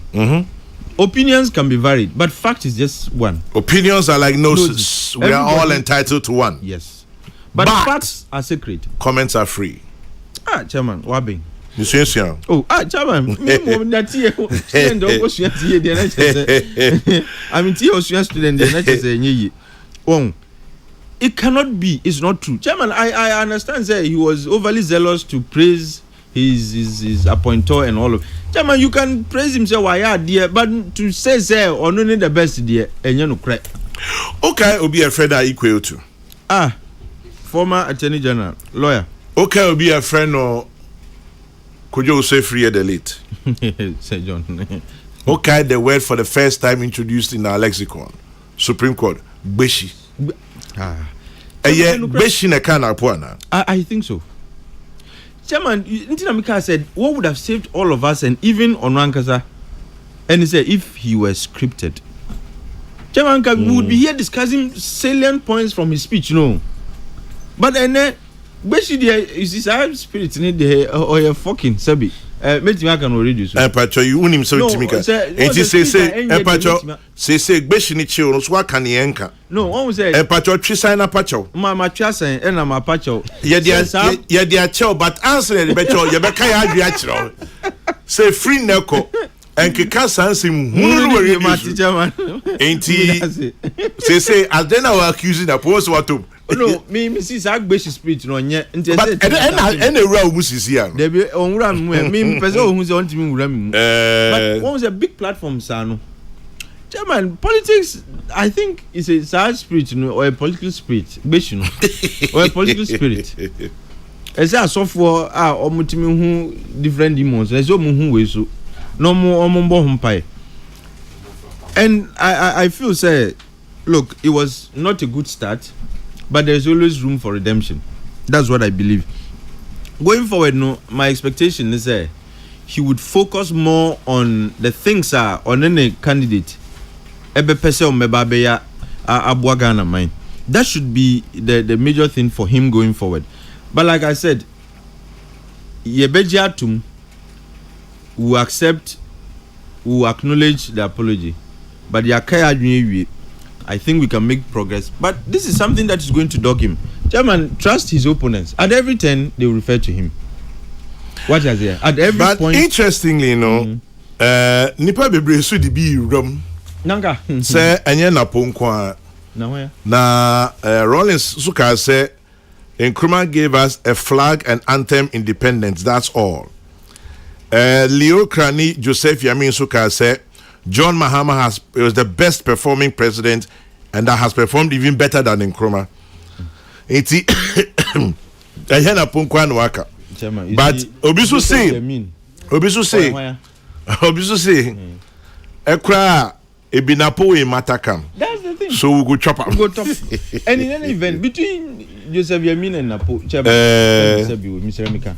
Opinions can be varied, but fact is just one.
Opinions are like noses. We are all entitled to one.
Yes, but facts are sacred.
Comments are free.
Chairman, wabi.
Chairman.
Chairman. It cannot be. It's not true. Chairman, I understand that he was overly zealous to praise his appointer and all of. Chairman, you can praise himself why dear, but to say or no the best dear and you know correct.
Okay, will be a friend I equal to.
Former Attorney General, lawyer.
Okay, will be a friend or could you say free the late?
Say John.
Okay, the word for the first time introduced in our lexicon. Supreme Court, Beshi. Beshi ne kana puana.
I think so. Chairman, Ntinamika said, what would have saved all of us and even Onwankasa? And he said, if he were scripted. Chairman, we would be here discussing salient points from his speech, But then, basically, is this our spirit in the or a fucking sabi? Maybe I can already do so.
Pacho, you unim so timika. It is say, Pacho, say, Beshini children, so what can he anchor?
No, one was say,
Pacho, Trisina Pacho.
Mamma Chassa, and I'm a Pacho.
Yeah, dear, chill, but answer the Becho, Yabaka, say free Nelco. And Kika him who ain't he? Say, as then I was accusing a post what to.
No, me, Mrs. Agbeshi spirit, no, yet.
But any real Musis here.
There be on ram, me, person who's on to me, ram. But what was a big platform, Sano? Chairman, politics, I think, is a sad spirit, or a political spirit, Beshi, or a political spirit. As a software, or Mutimi who different demons, as no who is so. No more humpai. And I feel say, look, it was not a good start, but there's always room for redemption. That's what I believe. Going forward, my expectation is that he would focus more on the things on any candidate. That should be the major thing for him going forward. But like I said, Yebejiatum will accept, will acknowledge the apology. But I think we can make progress. But this is something that is going to dog him. Chairman, trust his opponents. At every turn, they will refer to him. What is there? At every
but
point.
Interestingly, Nipa bebre so di bi rom.
Nanga.
Say enye na ponkwa.
Na where?
Na Rollins Suka say Nkrumah gave us a flag and anthem independence. That's all. Leo Krani Joseph Yamin Suka said John Mahama was the best performing president and that has performed even better than Nkrumah. Iti ayana ponkwa nwaka. But Obisu say ekra ebinapo e matakam.
That's the thing.
So we go chop up.
And in any event between Joseph Yamin and Napo, Mr. Emeka.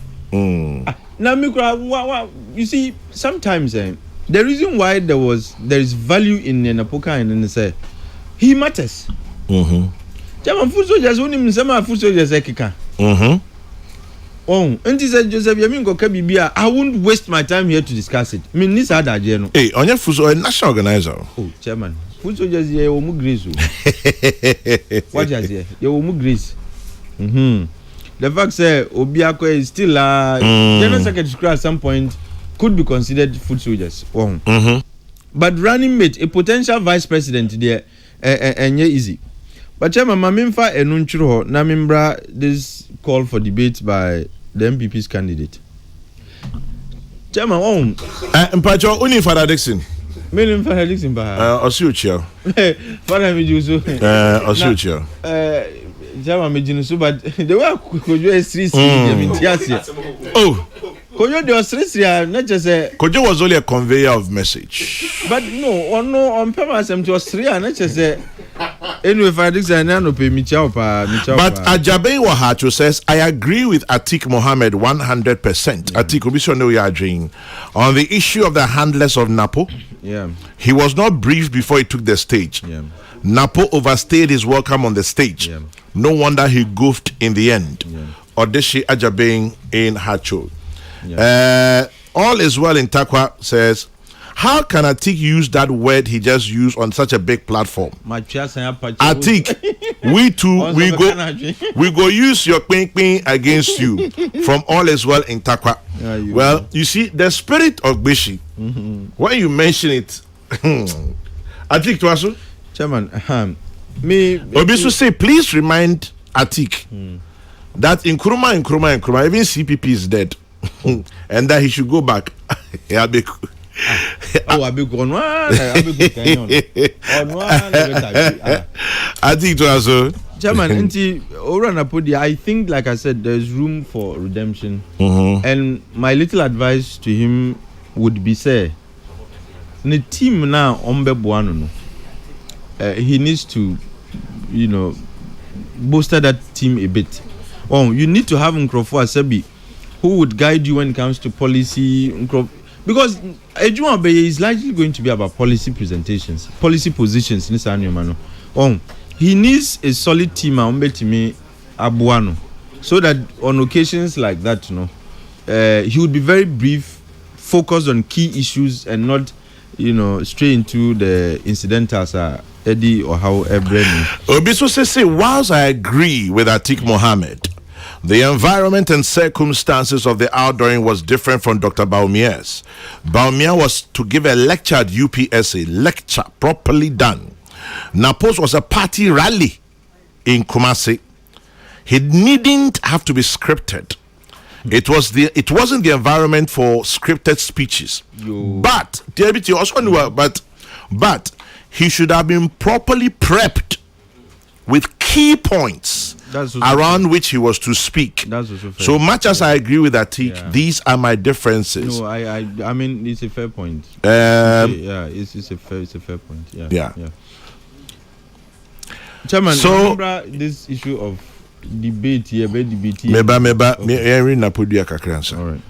Now, Mikra, you see, sometimes the reason why there is value in Napoka and say he matters. Chairman, food soldiers only some food soldiers ekika. And he said Joseph Yamin go Kabibia. I won't waste my time here to discuss it. I mean, this other general.
Hey, on your food a national organizer.
Oh, Chairman, food soldiers here omu grace. What is here? You omu grace. The fact that Obiako is still General Secretary at some point could be considered food soldiers. But running mate, a potential vice president there, and easy. But Chairman, Mamimfa enunchuro na mimbra this call for debate by the MPP's candidate. Chairman,
Mpacho uni Father Dixon.
Me Father Dixon ba.
Osiuchio.
Father me juso.
Osiuchio.
Chairman me juso, but the way Kojo is 3
Oh.
Kojo the 3 not just a
Kojo was only a conveyor of message.
But no, on purpose to Australia, not just a Anyway, for this, I know pay me chow pa.
But Ajabe Wahacho says, I agree with Atik Mohammed 100%. Atik, Obiso know you are dreaming. On the issue of the handlers of Napo, he was not briefed before he took the stage. Napo overstayed his welcome on the stage. No wonder he goofed in the end. Odeshi Ajabe in Hacho. All is well in Takwa says, how can Atik use that word he just used on such a big platform? Atik, we go use your ping against you from All is well in Takwa. Well, you see, the spirit of Bishi, when you mention it, Atik Twasu?
Chairman, me
Obisu say, please remind Atik that in Nkrumah, even CPP is dead. And that he should go back.
I think
it was
Chairman, I think, like I said, there's room for redemption. And my little advice to him would be say, the team now he needs to, bolster that team a bit. You need to have Nkrofo Asebi who would guide you when it comes to policy, because Ejuma Beye is likely going to be about policy presentations, policy positions in this annual. He needs a solid team Abuano, so that on occasions like that, he would be very brief, focused on key issues and not, straight into the incidentals, Eddie or how Brennan.
Obiso say, whilst I agree with Atik Mohammed, the environment and circumstances of the outdooring was different from Dr. Baumier's. Baumier was to give a lecture at UPSA, lecture properly done. Napos was a party rally in Kumasi. He needn't have to be scripted. It wasn't the environment for scripted speeches. But he should have been properly prepped with key points around which he was to speak. So much as I agree with that, these are my differences.
No, I mean, it's a fair point. It's a fair point. Yeah. Chairman, so remember this issue of debate here,
Meba, all right.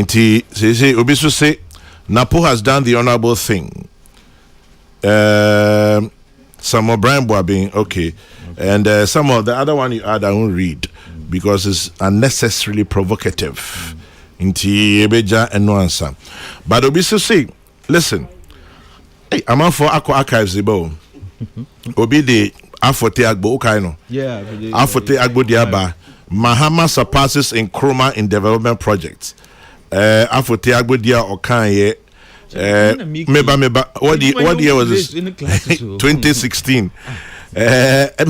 See, say Obiso say Napo has done the honorable thing. Some of Brian Boabing, okay. And some of the other one you add, I won't read because it's unnecessarily provocative. Inti Ebeja and no answer. But Obiso say, listen, hey, I'm out for Aqua Archives Zibo. Obi de Afote Agbo Okaino.
Yeah,
Afote Agbo Diaba. Mahama surpasses in Nkrumah in development projects. Afote Agbo Dia Okanye. Meba. What year was this? 2016. Me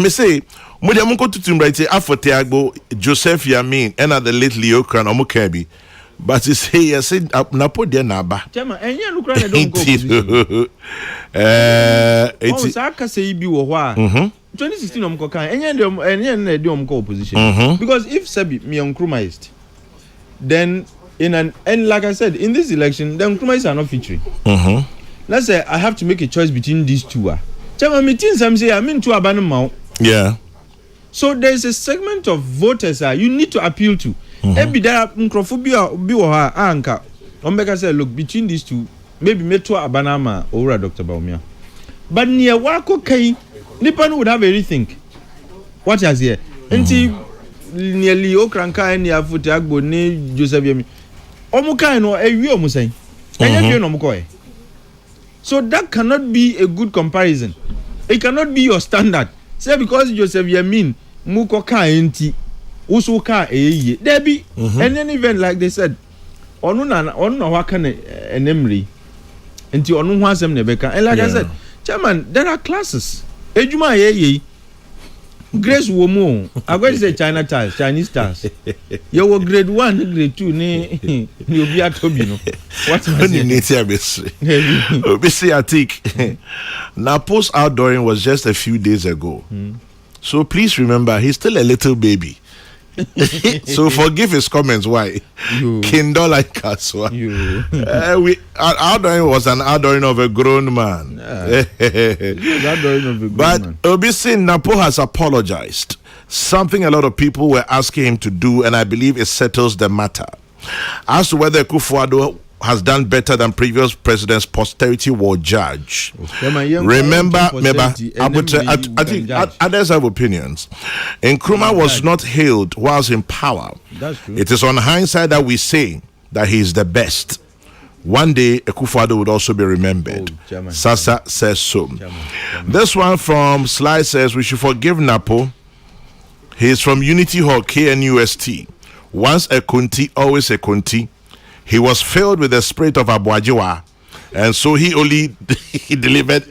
say, Mudia Munko Tutum right Afote Agbo, Joseph Yamin, and the late Leo Kran Omukebi. But he say, yes, Napo de Naba.
Chairman, and you look right, don't go. It's Saka say be wa. 2016 Omkoka, and you don't go opposition. Because if Sebi me uncompromised, then and like I said, in this election, the Nkrumahs are not featuring. Let's say I have to make a choice between these two. Chairman, me think some say I'm into abandonment.
Yeah.
So there is a segment of voters you need to appeal to. Every day, Nkrofobia biwa anka. Ombeka say, look, between these two, maybe Metwa Abanama or Dr. Baumia. But near Wako Kai, Nippon would have a rethink. What has here? Until nearly Okranka and Yafuti Agbo, ne Joseph Yemi. Omuka no a real Musay. And you know Mukoy. So that cannot be a good comparison. It cannot be your standard. Say because Joseph Yamin, Mukoka enti. Usuka Debbie, and then even like they said, Onuna Wakane and Emery until Onunwasem Nebeka. And like I said, Chairman, there are classes. Ejuma Grace Womo, I'm going to say Chinese stars. You were grade 1, grade 2, you'll be at Tobino. What's the name?
I think Napo's outdooring was just a few days ago. So please remember, he's still a little baby. So forgive his comments. Why? Kindle like Kaswa. Outdooring was an outdooring of a grown man. But Obisi Napo has apologized. Something a lot of people were asking him to do, and I believe it settles the matter. As to whether Akufo-Addo has done better than previous presidents, posterity will judge. Remember, I think others have opinions. Nkrumah was not hailed whilst in power. It is on hindsight that we say that he is the best. One day, Akufo-Addo would also be remembered. Sasa says so. This one from Sly says we should forgive Napo. He is from Unity Hall, KNUST. Once a Kunti, always a Kunti. He was filled with the spirit of Abuajiwa, and so he only delivered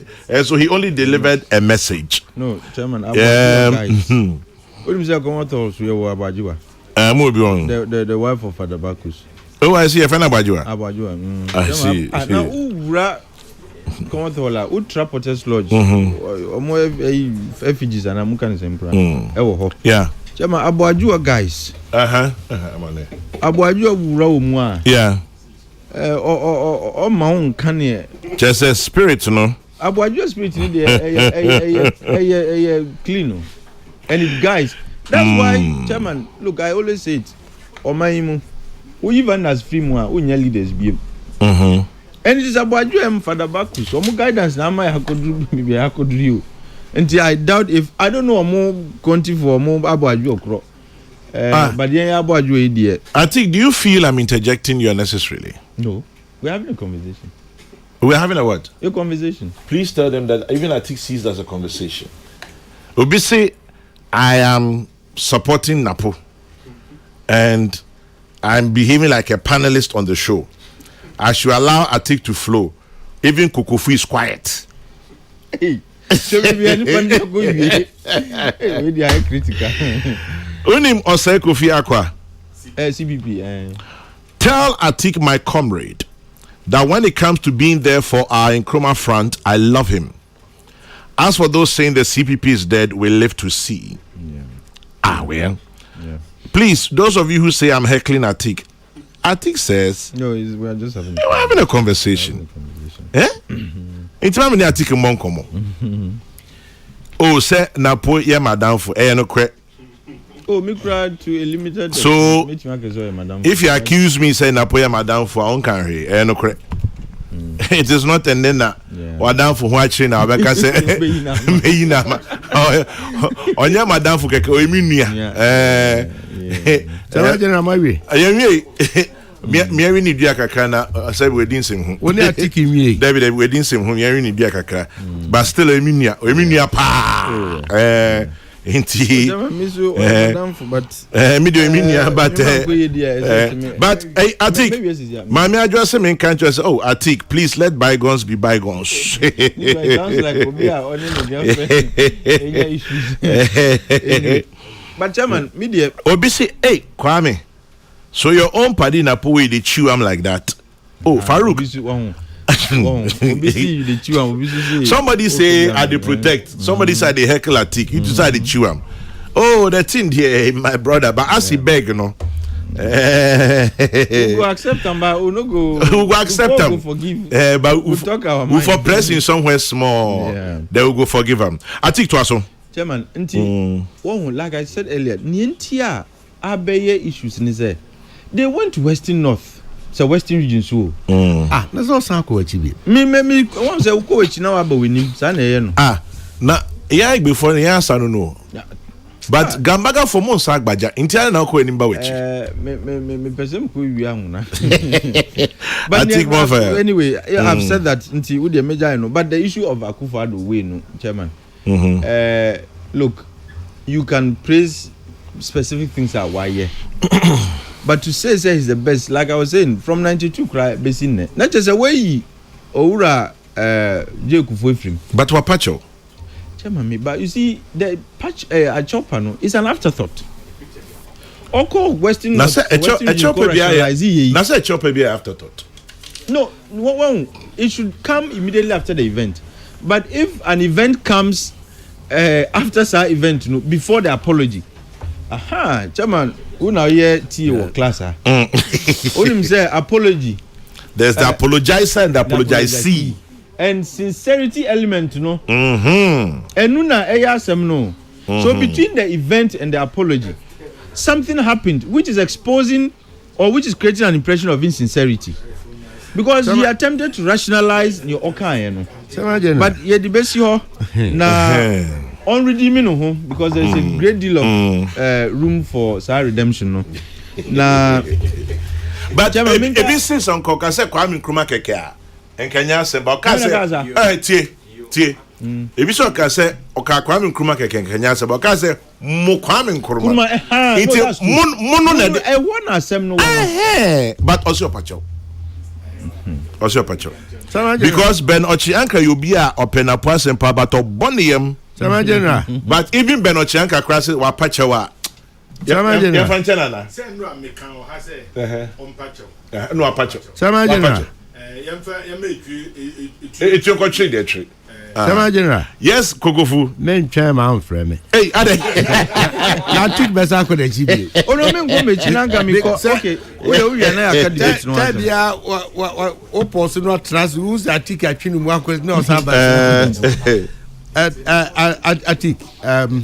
a message.
No, Chairman, guys. What do you say? Come on, Abuajiwa. The wife of Father Bacchus.
Oh, I see a friend Abuajiwa.
I see. Now, come on, Ultra Protest Lodge. Effigies and Amukan.
Yeah.
Chairman, Abuajiwa guys. Abuajiwa wura mu.
Yeah.
Ma on kan ye.
Just a spirit, no.
Abuajiwa spirit ni dey clean. And it guys, that's why Chairman, look, I always say it. Omayimu. We even as free mu unya leaders be. And it is Abuajiwa Father Bacchus. Omo guidance na ma yakodru you. Until I doubt if I don't know more country for more Abuajiwa Kro. But yeah, Abuajiwa idiot.
I think, do you feel I'm interjecting you unnecessarily?
No. We're having a conversation.
We're having a what?
A conversation.
Please tell them that even I think sees as a conversation. Obisi, I am supporting Napo. And I'm behaving like a panelist on the show. I should allow Atik to flow. Even Kokrokoo is quiet.
Hey. So maybe any go we are critical.
Unim Osei Kofi Akwa.
CBP.
Tell Atik, my comrade, that when it comes to being there for our Nkrumah front, I love him. As for those saying the CPP is dead, we'll live to see. Yeah. Well. Yeah. Please, those of you who say I'm heckling Atik says,
no, we're just having
a conversation. Eh? It's not me Atik Monkomo. Oh, say Napo ye madam for no cre.
Oh, me cry to a limited.
So if you accuse me say Napo ye madam for on can no cre. It is not and then madam for watching now because say me na onye madam for keke o emi nua
so general my way
me ni dua kakra na say we din sim ho
woni Atiki mi
David we din sim ho me ni dua kakra but still emi nua pa inti madam for but me do emi nua but I think mami address me can just Atik, please let bygones be bygones.
It sounds like Obia only the girlfriend. But Chairman, media
Obisi, hey Kwame, so your own party Napo way they chew am like that. Oh, Farouk. Somebody say I dey protect. Somebody say they heckle Atik. You decide to chew am. Oh, the thing here, my brother. But as he beg, we go
accept them, but we no go.
We go accept them.
Forgive.
But
we talk our mind.
We for pressing somewhere small. Yeah. They will go forgive them. Atik to us.
Chairman, like I said earlier, Nientia Abeye issues in there. They went to Western North, so Western region so.
That's not Sanko Chibi.
Me, once I go which now about with him, San.
Na yeah, before the answer no. But Gambaga for months Agbaja, entire now ko enimba which.
Me person ko wi ahuna.
But I think more fair.
Anyway, I've said that until with the major no, but the issue of Akufo-Addo way no, Chairman. Look, you can praise specific things at why but to say he's the best, like I was saying, from 92 cry basin not just a way Oura Geopolitics.
But what patcho?
Chairman, but you see the patch a chopper no is an afterthought. Oko Western
a chopper be a chopper be afterthought.
No, it should come immediately after the event. But if an event comes after that event, before the apology, Chairman, who now hear tea or class? Only say apology.
There's the apologizer and the apologizee.
And sincerity element, no. And nuna eyasem no. So between the event and the apology, something happened which is exposing or which is creating an impression of insincerity. Because he attempted to rationalize your okay, no. But he the best here na on redeeming because there is a great deal of room for redemption, no. Na
but if this says on Koka say Kwame Nkrumah keke en Kenya say but ka say tie if you so ka say Oka Kwame Nkrumah keke en Kenya say but ka say mo Kwame Nkrumah it mono na
e one asem no
but also pacho because Ben Ochianka you be a open up person pa but oboniem but even Ben Ochianka crashes wa pacho
Samajena.
Say no American or has on patcho.
No apacho.
Samajena.
It's your country there tree.
Samajena.
Yes, Kokrokoo.
Men chairman friend me.
Hey, ade.
Na tik besa ko de chibi.
Ono me ngo me chinanga mi ko okay. We na candidate no.
Tabia o post no trans use atik atwinu mu akọ na osaba. Atik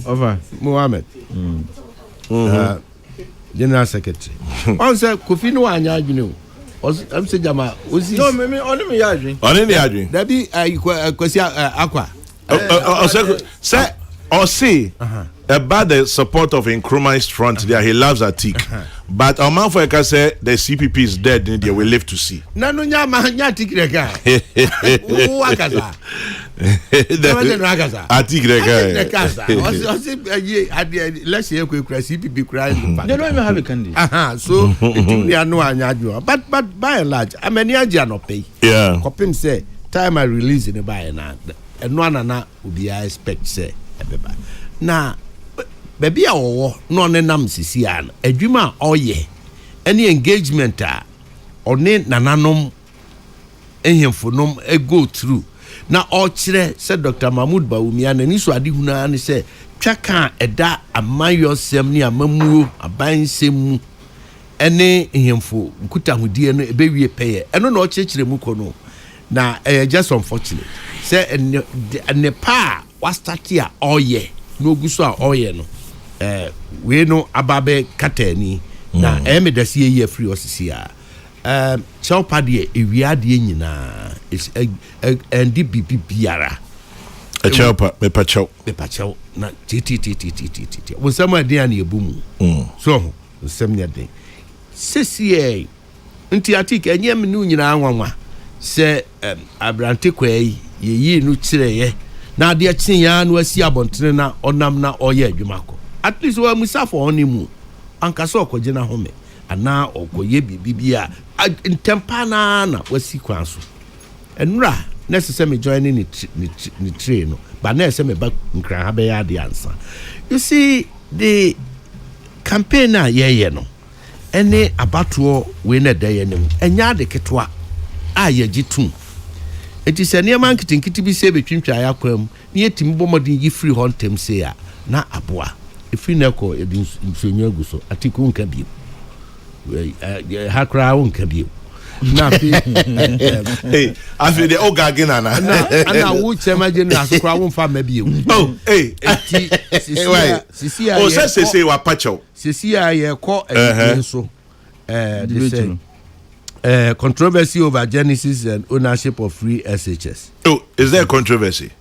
over
Mohammed. General Secretary. On say Kofi no anya adwene o. Am say jama ozi.
No me only me adwene.
Only the adwene.
Da bi kwasi akwa.
Say about the support of Nkrumah's front there, he loves Atik. But Omanfo can say the CPP is dead and they will live to see.
Na no nya Atik reka. Wakaza.
Atik reka.
Let's say CPP crying.
They don't even have a candidate.
So it no anya adwene. But by and large, I mean Nigeria no pay.
Yeah.
Kopim say time I release in the buy na no na obi I expect say ebeba. Na baby a wo no nenam sisi an adwuma oye any engagement a one nananom ehemfonom go through na o kire say Dr. Mahmoud Bawumia na ni so ade huna ne say twaka eda amayosem ni amamuo abansem ene ehemfo nkuta hodie no ebewie peye eno na o kire mu kono na just unfortunate say ne pa was start here oye no guso a oye no we no ababe katani na me dasi ye free osisi a chaupa de ewiade nyina is and biara
a chaupa me pacho
na titi wo sama de an ebumu so wo sam nya den sesi nti Atik enyem no nyina anwanwa se abrante kwai ye no kireye na de akyin ya no asi abontene na onam na oye adwumako at least wa musafo onimu ankasa okogena home ana okoye bibia ntempa na wasi kwanso enura necessary me join ni train no but na me back nkran ha be ya de ansa you see the campaign na ye no ene abatoɔ we na da ye nem enya de ketwa a ye gitum enti se ne man kitinkiti bi se betwintwa ya kwam ne yetim bomodin yi free hontem se ya na aboa efi na ko edin nsonyo aguso Atiku nka bi hakra nka bi na fi
afi de ogagina na
ana wo chema je na so kwa wo fa ma bi enti sisi ya
o se wa pacho
sisi ya ye ko so controversy over genesis and ownership of free SHS.
Oh, is there a controversy?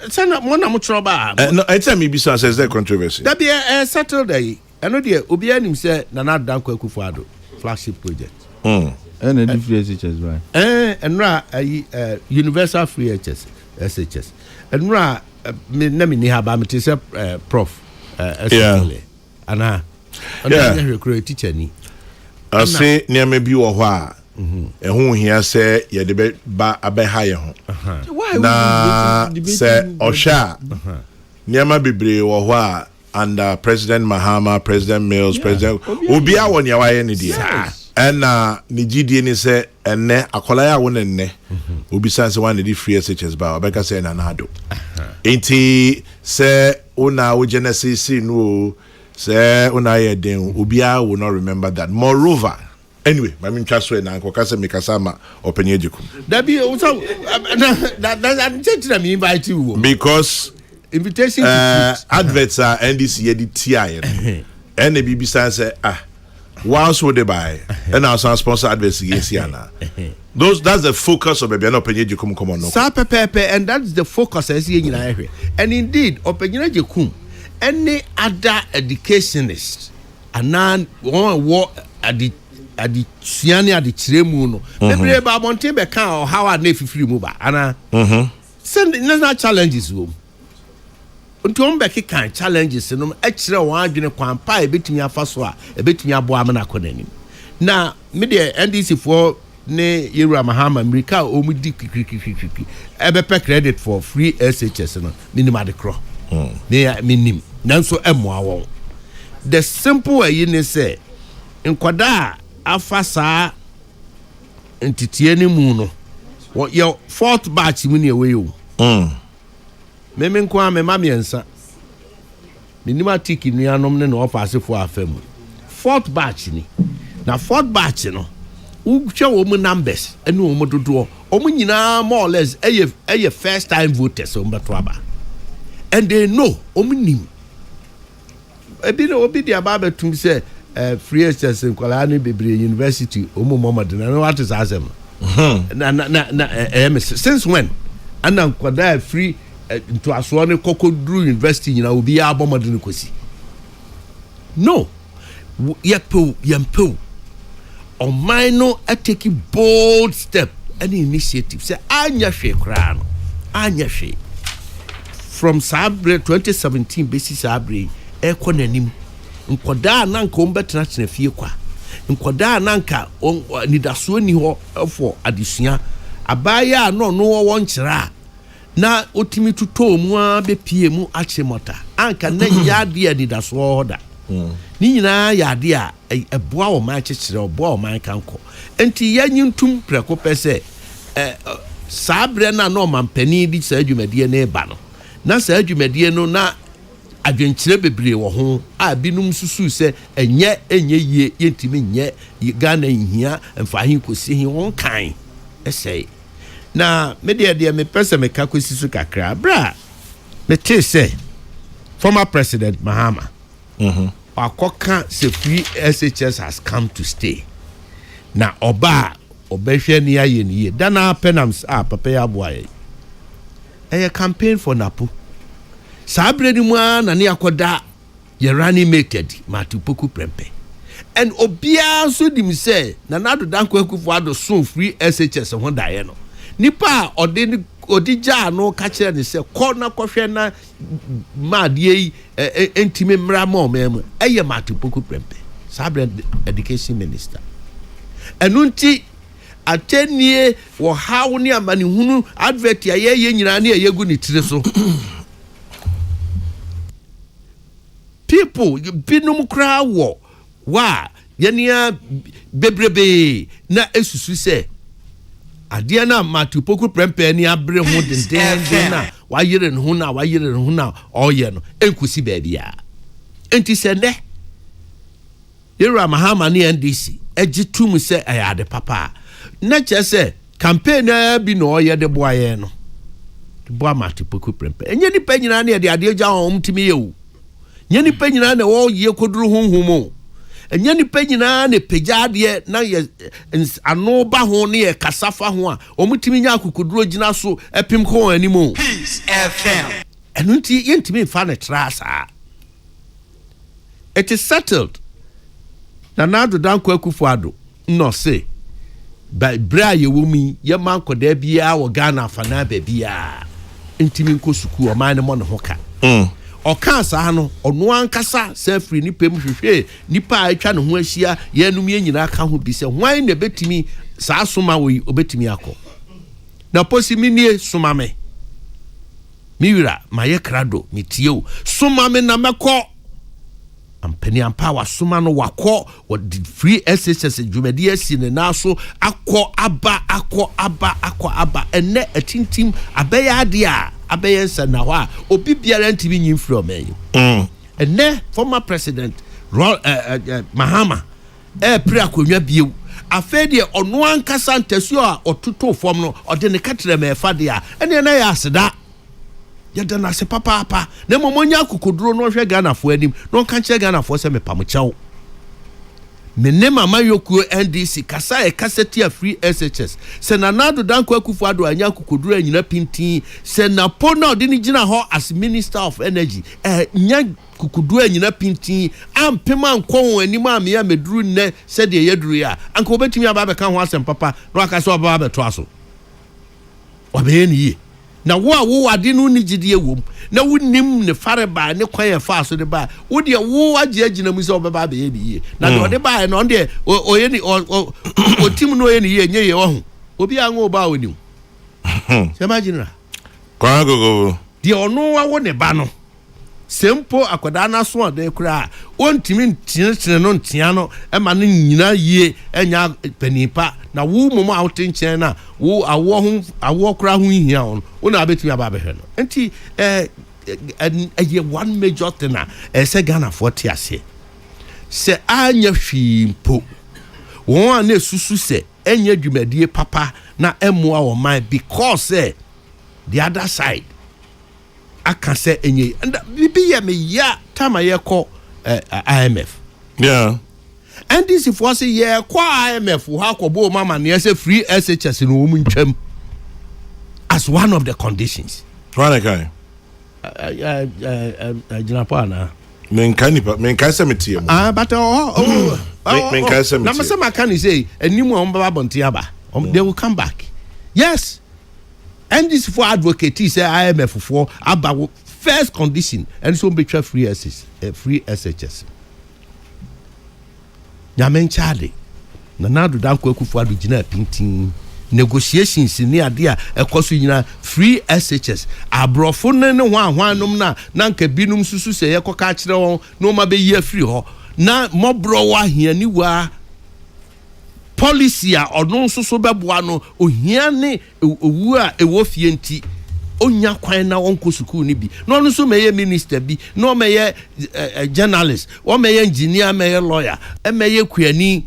Sana mo na mo troba.
No, I tell me says there controversy.
That be settled there. I know the obi anim say Nana Danko Akufo-Addo flagship project.
And a free SHS right.
And ra universal free SHS. And ra me na me ni ha ba me say prof
yeah.
Ana recruit teacher ni.
I say near me bi wo ho a ehun hia say ye de ba abeha ye ho na say osha niama bebre wo ho a under President Mahama, President Mills, President obi a won ya wa ye ne die and ni gidie ni say enne akola ya won enne obi san say one the free SHS ba obeka say na na do enti say una wo genesis no Say unaye den ubia will not remember that. Moreover, anyway, I mean just when Uncle Kasa Mikasama open ejukum.
That be also that me invite you
Because
invitation
adverts are NDC TI and the BBC say whilst would they buy and our sponsor adverts against Yana. That's the focus of an open ejukum come on.
And that's the focus as in area. And indeed, open ejukum. Any other educationist and nan war at the Siani at the Chiremuno. Maybe about Montebe can or how I never free move. Anna send national challenges room. Untombeki can challenges and extra one in a quampa a bit me a faswa, a bit me a boamana coneni. Now, media NDC for ne Yura Mahama, Mrika, Omidi, Ebepe credit for free SHS and minima de crow. Near minim. Nanso emwa the simple way you say nkwada afasa entitie ni mu no what your fourth batch mu ne we you me nkwa me mamiensa minima tiki nuanom ne no ofase fo afam fourth batch ni na fourth batch no uhwe wo mu numbers ene wo mu dodo o mu nyina more or less eye first time voters o mbeto aba and they know omnim obi dia baba tum say free access in Kwalani Bebre University omomomad na what is asem na since when and kwada free into asone Kokrokoo University nyina obi abomad ne kosi no yempo o minor take bold step any initiative say anya hwe kra no anya hwe from Sabre 2017 basis Sabre ekonanim nkoda nanka ombetena tena fie kwa nkoda nanka nidaso ni ho for adesua abaya no wo nkyera na otimi tuto mu a bepie mu achemota anka na yade nidaso hoda ni nyina yade a eboa wo man kyekere oboa wo man kanko enti yanyintum preko pese Sabre na no mampani di sa adwumadie na eba no na sa adwumadie no na adwenkyere bebre wo ho a binum susu se enye yie yentimi nye Ghana nhia mfahin kosi hi won kan esei na me de me pese me ka kosi su kakra bra me te se former president Mahama akoka se free SHS has come to stay na oba obehwe ni aye ni dana penams papa ya boaye campaign for Napo Sabre ni mwa na ne akoda ye reanimated matupoku prempe and obia so dim say na nado danko akufo ado so free SHS ho dae no nipa odija no ka kire ne se ko na kohwe na madie entime mra ma mem eye matupoku prempe Sabre education minister enunti atenie wo hawo ne amani hunu advert ya ye nyina ne yegu ni tire so people binum kra wo wa yenia bebrebe na esusu se ade na matupoku prempe ni abre ho den na wayere ne ho na oye no enkusi ba bia enti se ne Yera Mahama ni NDC ejitum se ayade papa na chese campaign na bi no oye de boaye no boa matupoku prempe enye ni panyina na de ade gya ho mtimi yewu nye ni panyina na wo ye koduru honhum enye ni panyina na pejade na ye ano ba ho ne ye kasafa ho a omutimi nya akukuduro gina so epim ko animo Peace FM enunti yentimi fa na trasa it is settled na nado danko akufuado no say by bra ye womi ye man koda bia wo Ghana afana ba bia ntimi nkosuku o man ne mo ne hoka oka sa no ono ankasa se free ni pem hwehwe nipa atwa ne ho ahia ye num ye nyina ka ho bi se hwan na betimi sa soma wo obetimi akọ na posimi nie soma me miwira maye krado mitiew soma me na mekọ ampeni ampa soma no wakọ what free SHS dwumadi asi ne naso akọ aba enne atintim abaya ade a abayensa na ho a obi biara ntimi nyim from me And then former president Mahama pre akonwa bio afede ono ankasa ntasu a ototo fom no ode ne katre me fa de a ene na ya aseda yada na se papa na momonya kokoduro no hwe Ghana fo anim no kan che Ghana fo se me pamochawo mene mama yokuo NDC kasa e kaseti a free SHS se na nado danko akufo ado anya kokoduro anyina pintin se na pona ode ni gina ho as minister of energy nya kukudu anyina pintin ampema nkon anim amia meduru ne se de yeduru ya anka obetimi aba be kan ho asem papa no aka se oba be to aso obe ni yi na wo ade no ni gidie wom na wonim ne fare ba ne kwan fa aso de ba wo de wo age agina mu se obeba be ye bi yi na de ode ba no de oye ni otim no ye ni ye nye ye wo ho obi anwo ba onim se imagine
kwa gogo
de ono wa wo ne ba no sempo akoda na so ode kura ontimi ntiene no ntia no e ma no nyina yie enya panipa na wo momo outenchen na wo awo kura ho hia on na abetumi aba be hwe no enti ye one major thing na se Ghana for tiase se anya hwimpo won na susu se enya dwumadie papa na emoa wo man because the other side aka say enye and bibi ye me ya time ye call IMF and this if was ye call IMF wo akobo mama na say free SHS no mu ntwam as one of the conditions
right guy
Jinapana
men kan say metie
but
men kan say
na masama kan say enimu on baba bonti aba they will come back yes. And this for advocate say IMF for about first condition and so be free SHS. Nyamen Charlie. Na nadu danko ekufu adu gina pintin negotiations ni ade a ekoso nyina free SHS. Abrofo ne hwanhwanom na nka binum susu se yekoka kire won no ma be ye free ho na mobro wa hiani wa policy a odon so beboa no ohia ne owu a ewo fie nti onya kwan na onko school ni bi no no so meye minister bi no meye journalist o meye engineer meye lawyer meye kuani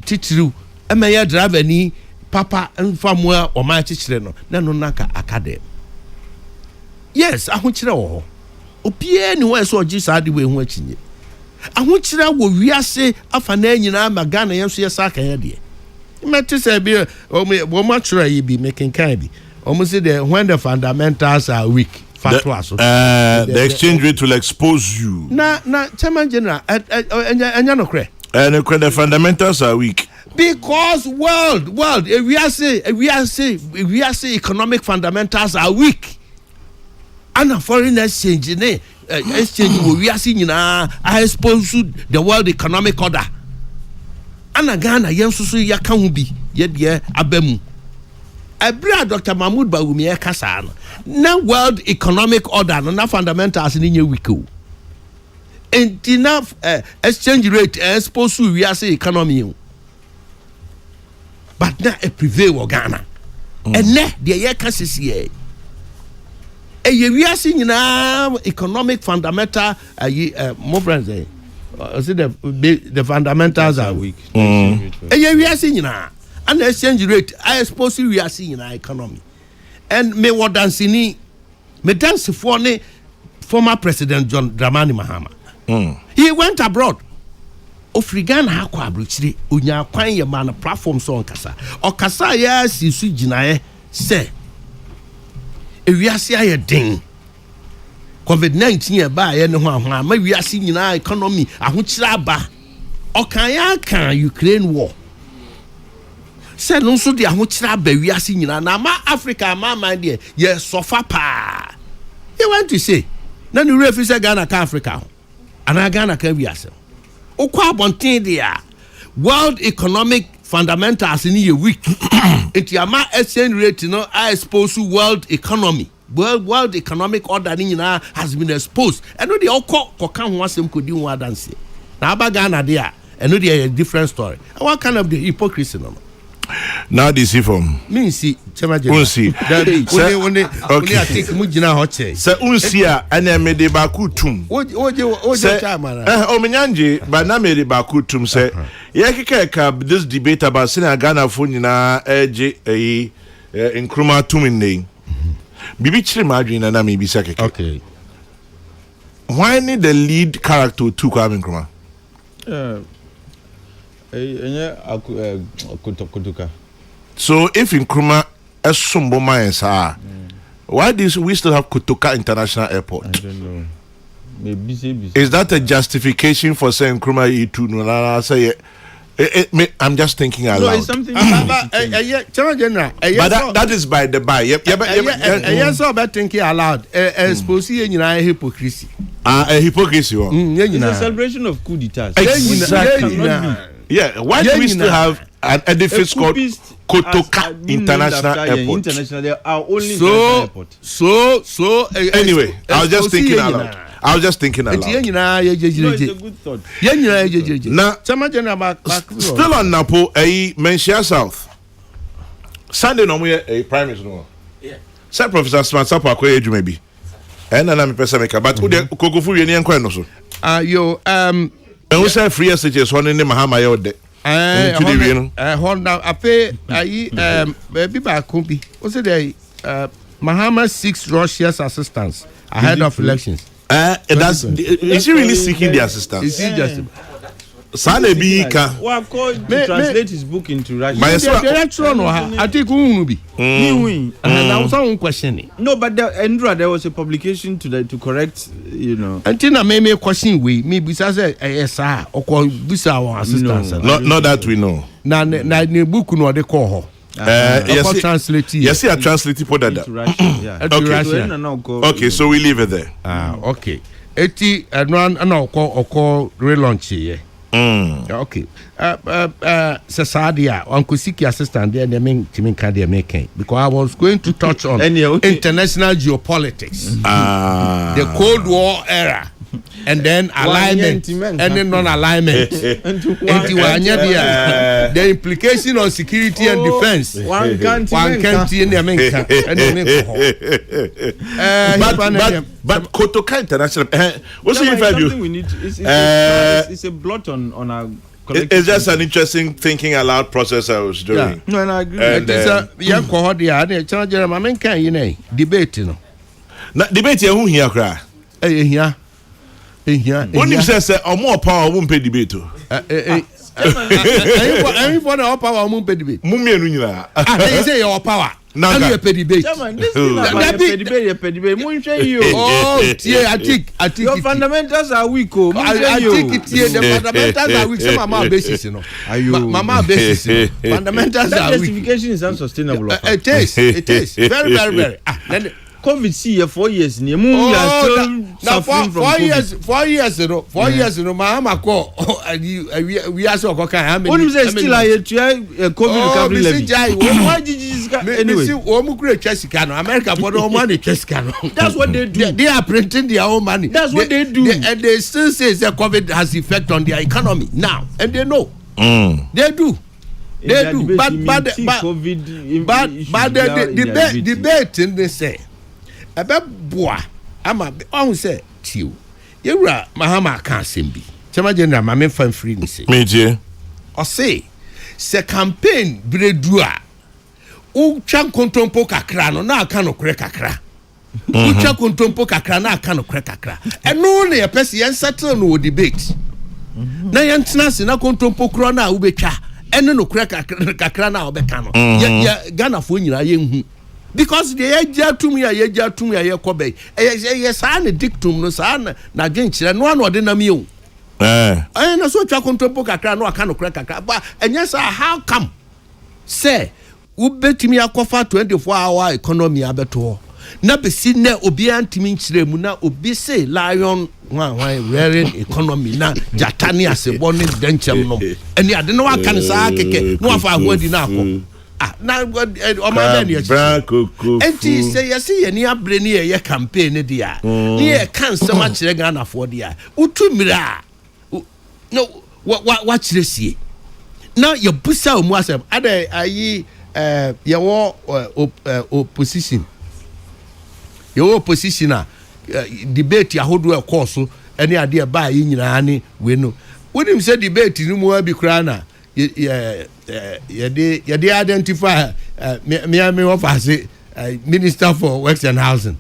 titiriu meye driver ni papa mfamua o ma chichire no na no naka academy yes ahochire wo opie ni wo so oji saade we hu achinye ahochire wo wiase afa na nyina ma Ghana yenso yesa kan ye de Metis be o much you be making kind be almost when the fundamentals are weak.
The exchange rate will expose you.
Na Chairman General and
the fundamentals are weak.
Because world we are say economic fundamentals are weak. And a foreign exchange we are seeing I expose the world economic order. Ana Ghana yensusu ya kan bi ye de abamu abra Dr. Mahmoud Bawumia ya kasa no na world economic order no na fundamentals ni nye weak o enough exchange rate expose we are say economy but na e prevail Ghana ene de ye kasisi ye we are seeing na economic fundamental more friends see the fundamentals are weak. We are seeing now, and exchange rate. I suppose we are seeing our economy. And me what dancing me dance for ne former President John Dramani Mahama. He went abroad. Ofrigan ha kwa abrochire onya kwan ye ma na platform so nkasa. Okasa ya sisu ginae se ewiase aye den. COVID-19 ba ye ne ho ahwa ma wiase nyina economy ahokyira ba okan ya kan Ukraine war se no so de ahokyira ba wiase nyina na ma Africa ma man de ye sofa pa he want to say na ni refi se Ghana ka Africa ana Ghana ka wiase okwa bonten de a world economic fundamentals ni ye weak enti ama exchange rate no I expose world economy world economic order has been exposed. And no the oko kan ho asem kodi ho adanse. Na aba Ghana there, and no the different story. What kind of the hypocrisy no?
Now this is from
Minsi, Chamaja.
Unsi.
Only I take Mujina Hoche.
Sir Unsia and I made the Bakutum.
What your chairman?
Oh, Menyanji, but now made the Bakutum say, Yakaka, this debate about Sina Ghana Funina, in Kruma Tumine. Bibichi margin and I may be second.
Okay.
Why need the lead character to come in Kruma? So if in Kruma a sumbo mines are, why do we still have Kotoka International Airport?
I don't know. Maybe.
Is that a justification for saying Kruma E2? No, say I'm just thinking aloud.
No, it's something.
But
that is by the by.
Yes, so about thinking aloud. Suppose you know hypocrisy.
A hypocrisy.
It's a celebration of coup d'etat.
Exactly. Yeah. Why do we still have an edifice called Kotoka International Airport?
International, there are only international airport.
So
anyway, I was just thinking aloud. No, it's a
good thought.
Now, still on Napo, Menchia South. Sunday, no more a prime minister. Yeah. Sir Professor Smart Sapa, maybe. And I'm a person maker, but who the Kokrokoo Union Quenoso?
And
we say free SHS one in the Mahama Yode.
I pay baby back kumbi. What's it? Mahama 6 Russia's assistance ahead of elections.
Is he really seeking the assistance?
Is he just
Sane Bika? Well, translate his book into Russian.
I think I was on questioning.
No, but there was a publication to correct,
Until I made me question maybe say yes, sir, or call this our assistance.
Not that we know.
Now, the book no they call her.
Yes,
translate.
Yes, I translate for that. Okay, so we leave it there.
Okay. Eti no call relaunch here. Okay. Sasadia, Uncle Siki assistant there, they mean Timin Kadia making because I was going to touch on international geopolitics, the Cold War era. And then alignment and then non-alignment. The implication on security and defense. One can't in the America.
But Kotoka International. What's the
value? We need. It's a blot on our.
It's just an interesting thinking aloud process I was doing.
Yeah. No, and I agree.
Young cohort, debate,
debate who here cry. When you say more power won't pay debate.
Everyone our power won't pay debate. They say your power. Now you pay debate. Oh, yeah, I think
your fundamentals are weak.
I think the fundamentals are weak. Some Mama basis, Mama basis. Fundamentals are weak.
Justification is unsustainable.
It is very, very, very.
COVID see 4 years near moon.
Now 4 years, 4 years ago, Mama call we are so kind.
What is still COVID recovery levy? Why did you anyway?
America for no money,
that's what they do.
They are printing their own money.
That's what they do.
And they still say that COVID has effect on their economy now, and they know. They do. They do. But the debate in they say. About boa, I'm on say to you. Mahama can't sing be. Chamagena, my men fan free say.
Major.
Or say campaign bredua. Chan contrompo cacrano, now cano crackacra. Ucha contrompo cacrana, cano crackacra. And only a person settle no debate. Na yantinas na contrompo crona ubecha. And no crackacrana or becano. Ghana for you. Because the eja to me kobe yes an dictum no san na genchira no an ode na miu na so twa kontompo kakra no aka no kra kakra but yes how come say ubetimi akofa 24-hour economy abeto na besi na obi antimi nchire mu na obi say lion wan rearing economy na jatani asebo ne denchem no eni ade no aka ne sa keke no afa ahodi na akọ now and she say you see any abre ni ye campaign dia ni can so much Ghana for dia utumira no what chire sie now your busa omu asem ade ayi opposition. Your opposition debate ahodo e course so any idea ba yi nyina ne we no. When him say debate no mo abi kra na ye de identify me office Minister for Works and Housing.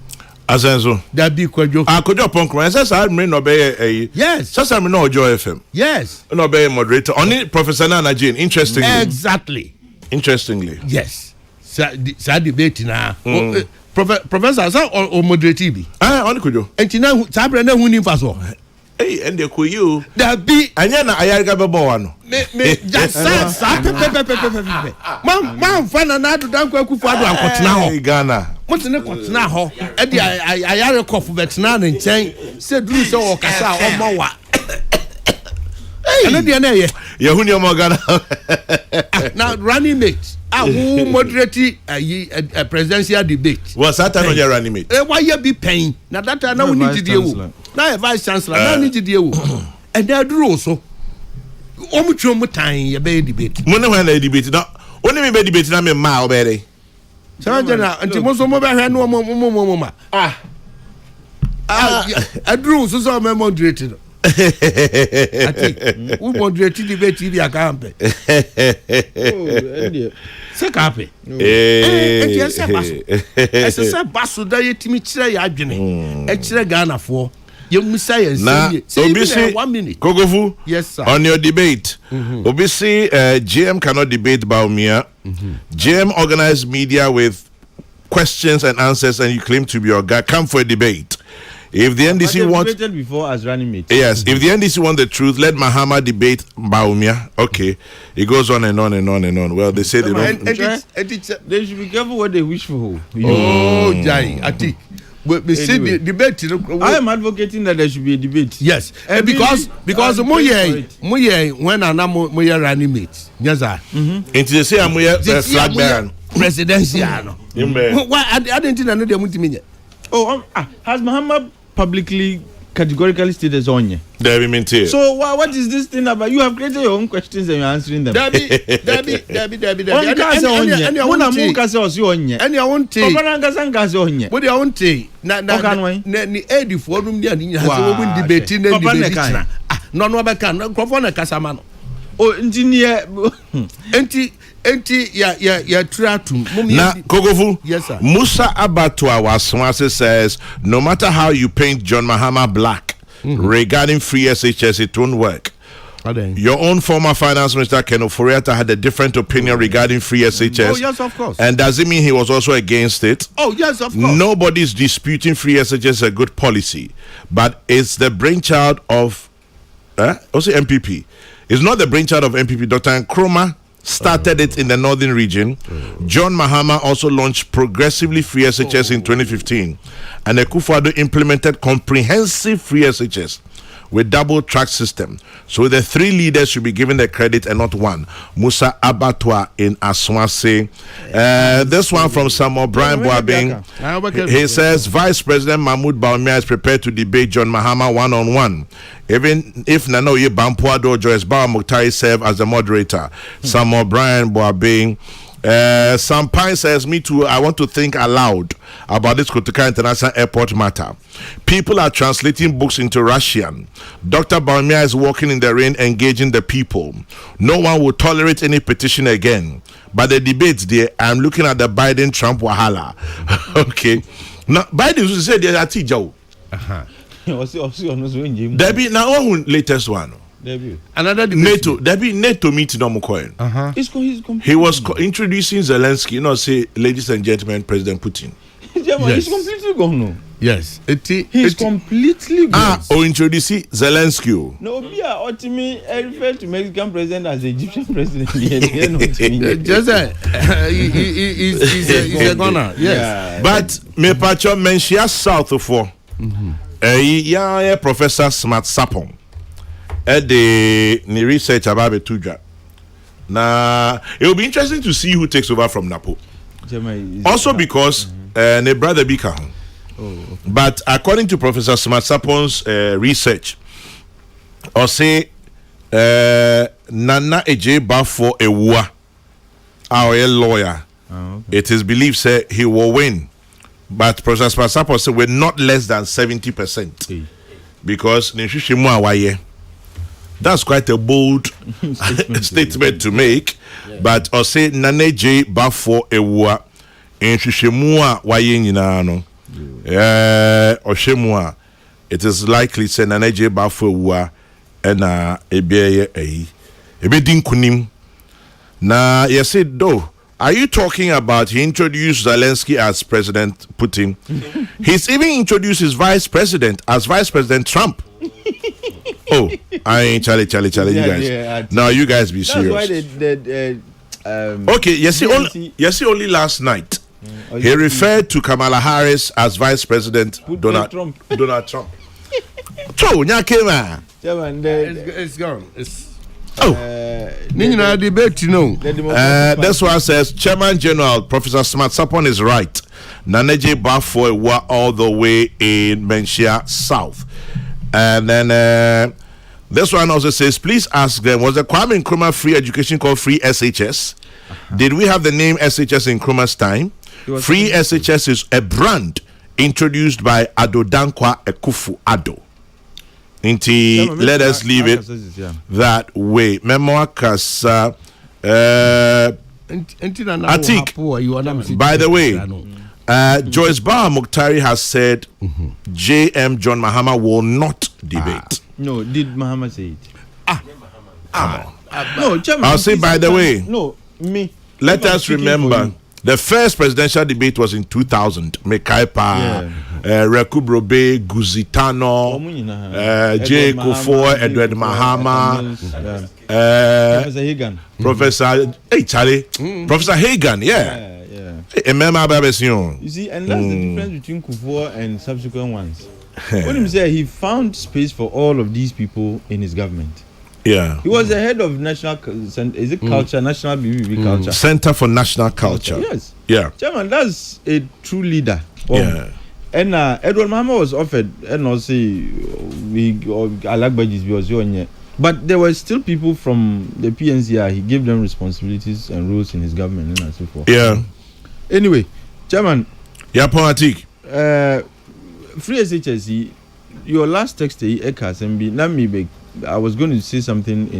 Asenso.
That be Kojo.
Kojo Ponkro. Says I me no be
yes.
Says I me no Joy FM.
Yes.
No be moderator. Only Professor Nana Jane. Interestingly.
Exactly.
Interestingly.
Yes. Sa debate na. Professor sa or moderator bi.
Only Kojo.
Enti na sabre na hu ni fa so.
Hey, and the you
that be
anya na ayarga bebo wano
me just sa pepe man fana na do dan kwaku fado ankotena ho
Ghana
moti ne kotena ho e di ayare kofu betena ne nchen se duru se wo kasa o mowa ana dia na ye
huni o Ghana
now running mate who moderate a presidential debate
was that no your running mate
why you be pain na that na we need to deal na vice chancellor na need to deal and they do so omutwe mutan ye be debate
mo ne na debate na oni me be debate na me ma obere
so na anti mo so mo be hwe no mo ma adru so me moderate no ati we moderate debate bi akampe se kape enti ese baso da yetimi kire ya adwene e kire Ghana fo ye musa ye
say
1 minute
Kogofu
yes sir
on your debate obisi GM cannot debate Baumia GM organized media with questions and answers and you claim to be your guy come for a debate. If the NDC wants
before as running mate.
Yes, if the NDC want the truth, let Mahama debate Baumia. Okay, it goes on and on and on and on. Well, they say they don't.
They should be careful what they wish for.
Oh, Jai, I think. But we see the debate.
I am advocating that there should be a debate.
Yes, because Moye when I am Moye running mate. Yes, sir.
Into the say Moye flag bearer.
Presidential. Why I didn't know they want to mean it.
Oh, has Mahama publicly categorically stated Onye?
Debbie.
So what is this thing about? You have created your own questions and you're answering them.
Debbie. ya tratum
na Kogofu
yes sir
Musa Abattoir Waswase says no matter how you paint John Mahama black regarding free SHS it won't work. Your own former finance minister Ken Oforiatta had a different opinion regarding free SHS.
Oh yes, of course.
And does it mean he was also against it?
Oh yes, of course.
Nobody's disputing free SHS is a good policy, but it's the brainchild of also MPP. It's not the brainchild of MPP. Dr. Nkrumah started it in the northern region. John Mahama also launched progressively free SHS in 2015, and Akufo-Addo implemented comprehensive free SHS with double track system. So the three leaders should be given the credit and not one. Musa Abattoir in Aswase. This one from Samuel Brian Boabing. He says Vice President Mahmoud Bawumia is prepared to debate John Mahama one-on-one. Even if Nanoye Bampoado or Joyce Bawa Mukhtar serve as the moderator. Samuel Brian Boabing. Sampine says, me too, I want to think aloud about this Kokrokoo International Airport matter. People are translating books into Russian. Dr. Bawumia is walking in the rain, engaging the people. No one will tolerate any petition again. But the debates there, I'm looking at the Biden-Trump wahala. Okay. Now, Biden said there's a teacher. Debbie, now what latest one?
Another
NATO meeting on Mukoyen. He was introducing Zelensky, say, ladies and gentlemen, President Putin.
Yes. He's completely gone now.
Yes.
He's completely gone.
Introducing Zelensky.
No, ultimately, I refer to Mexican president as the Egyptian president.
Just he's a goner. Yes.
Yeah.
But me pacho mention south of four. Professor Smart Sapong. The research about the Tuja. Now, it will be interesting to see who takes over from Napo. Also because ne brother Bika. But according to Professor Smart Sapong's research, or say Nana Eje Bafo Ewa. our lawyer. It is believed say he will win, but Professor Spasapo said we're not less than 70%. Because that's quite a bold statement to make. But I say Nane J Bafo Ewa in Shishimua Wayin Oshemua. It is likely say Nane J Bafo Ewa and Ebedin Kunim. Na yes it though. Are you talking about he introduced Zelensky as President Putin? He's even introduced his vice president as Vice President Trump. Oh, I ain't Charlie, you guys. Now you guys be serious.
That's why
okay, yes, only last night he referred to Kamala Harris as Vice President Donald Trump. So, Nyakema.
It's gone. Debate, you know.
That's why I says Chairman General Professor Smart Sapon is right. Naneje Bafo were all the way in Menchia South. And then this one also says, please ask them, was the Kwame Nkrumah free education called Free SHS? Did we have the name SHS in Nkrumah's time? Free SHS is a brand introduced by Ado Dankwa Ekufu Ado. Let us leave it that way. Memoir Kasa Atik. By the way, Joyce Bar Mukhtari has said JM John Mahama will not debate.
No, did Mahama say it?
No, I'll say by the way.
No, me.
Let us remember the first presidential debate was in 2000. Mekaipa, Rekubrobe, Guzitano, J. Kufo, Edward Mahama,
Professor Hagan.
Professor Hagan, yeah.
You see, and that's the difference between Kufo and subsequent ones. When he said he found space for all of these people in his government.
Yeah,
he was the head of national culture, national BBB culture,
Center for National Culture.
Yes,
yeah,
Chairman, that's a true leader.
Yeah,
and Edward Mahama was offered, and also but there were still people from the PNCR. He gave them responsibilities and roles in his government and so forth.
Yeah.
Anyway, Chairman.
Yeah, politic.
Free SHS. Your last text, I was going to say something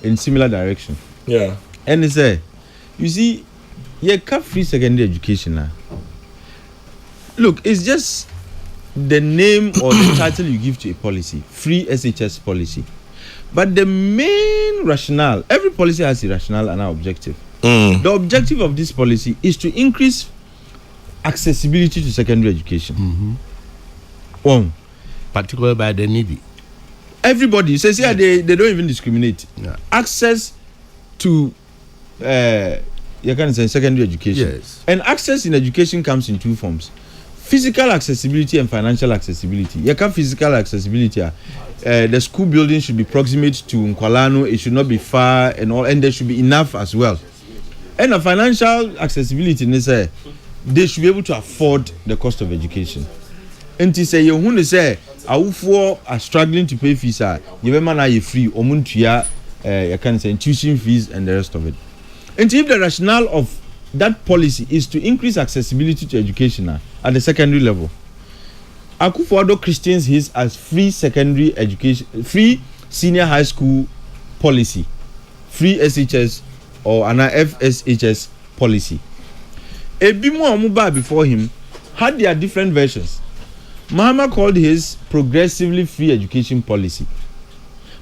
in similar direction.
Yeah.
And he said, you see, you can't free secondary education now. Look, it's just the name or the title you give to a policy, free SHS policy. But the main rationale, every policy has a rationale and an objective. The objective of this policy is to increase accessibility to secondary education.
Particularly by the needy.
Everybody says they don't even discriminate. Yeah. Access to you can say secondary education.
Yes.
And access in education comes in two forms: physical accessibility and financial accessibility. You can physical accessibility. The school building should be proximate to Nkwalano. It should not be far and all, and there should be enough as well. And the financial accessibility, they should be able to afford the cost of education. And to say you say Awufo are struggling to pay fees, you man are free, omuntia, you can say tuition fees and the rest of it. And if the rationale of that policy is to increase accessibility to education at the secondary level, Akufo-Addo Christians his as free secondary education, free senior high school policy, free SHS or an FSHS policy. Ebimo Amuba before him had their different versions. Mahama called his progressively free education policy.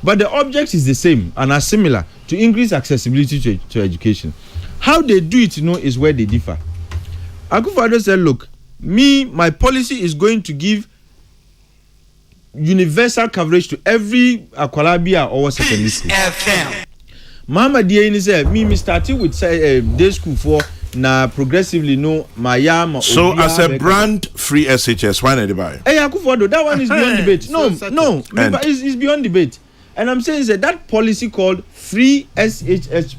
But the object is the same and are similar to increase accessibility to education. How they do it, is where they differ. Akufo-Addo said, look, my policy is going to give universal coverage to every Akwalabia or secondary school. Mahama Diaini said, me starting with day school for na progressively Mayama.
So as a brand free SHS, why not buy?
Hey, Akufo-Addo, that one is beyond debate. No, it's beyond debate. And I'm saying that policy called free SHS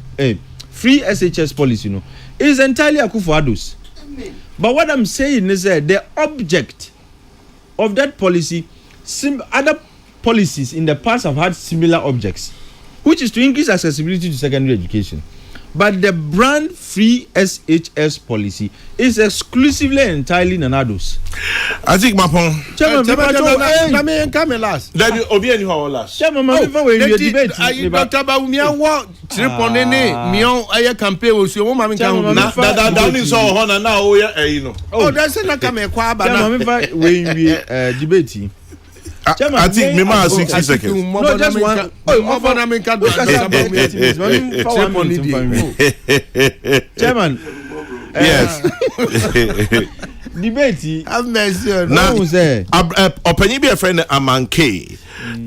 policy, is entirely Akufo-Addo's. But what I'm saying is that the object of that policy, other policies in the past have had similar objects, which is to increase accessibility to secondary education. But the brand free SHS policy is exclusively and entirely Nanado's.
I think Mapon.
Chairman,
come last.
That Obi and you are last.
Chairman, we debate.
Dr. Baumia, what trip on any Mion Aya campaign was your woman.
That is all honor now.
Oh, that's not coming.
Chairman, we debating.
I think Mima 60 seconds.
No, just one. Chairman.
Yes.
Debate.
I've mentioned.
Now, Openi be a friend Amanke.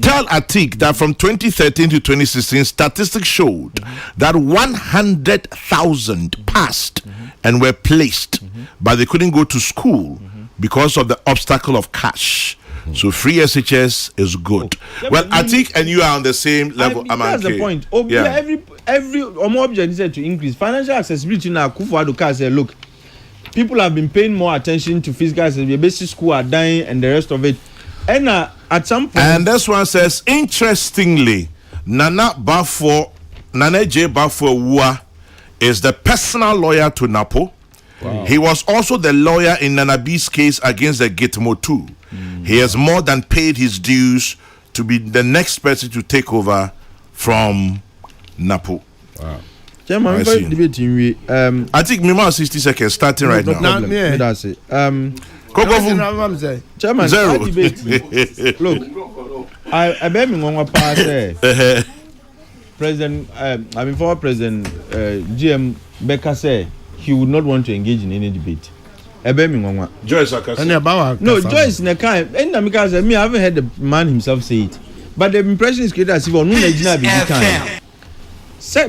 Tell Atik that from 2013 to 2016, statistics showed that 100,000 passed and were placed, but they couldn't go to school because of the obstacle of cash. So free SHS is good. Yeah, well, Atik and you are on the same level.
That's the point. Every object is to increase financial accessibility. Now, Kufuor said, look, people have been paying more attention to physical accessibility. Basic school are dying, and the rest of it. And at some point,
and this one says, interestingly, Nana J. Bafo is the personal lawyer to Napo. Wow. He was also the lawyer in Nana B's case against the Gitmo 2. He has more than paid his dues to be the next person to take over from Napo. Wow.
Chairman, I
think Mima 60 seconds starting right now.
That's it.
Chairman, zero.
Look, I bet me on pass President, former President GM Becker said he would not want to engage in any debate.
Joyce
No, Joyce Nakai. And me, I haven't heard the man himself say it. But the impression is created as if on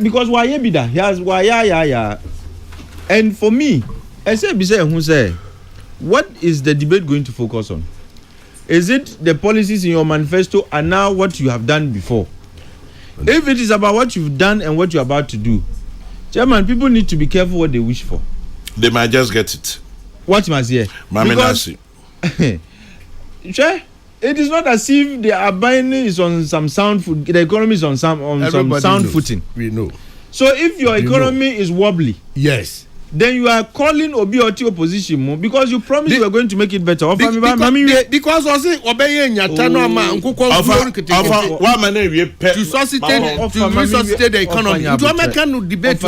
because why be that? He has why. And for me, I said, who say, what is the debate going to focus on? Is it the policies in your manifesto and now what you have done before? If it is about what you've done and what you're about to do, Chairman, people need to be careful what they wish for.
They might just get it.
What must hear? Because it is not as if the Abine is on some sound foot. The economy is on some sound footing.
We know.
So if your economy is wobbly,
yes,
then you are calling Obioti opposition because you promised you were going to make it better.
Because I say obey to resuscitate the economy. To debate.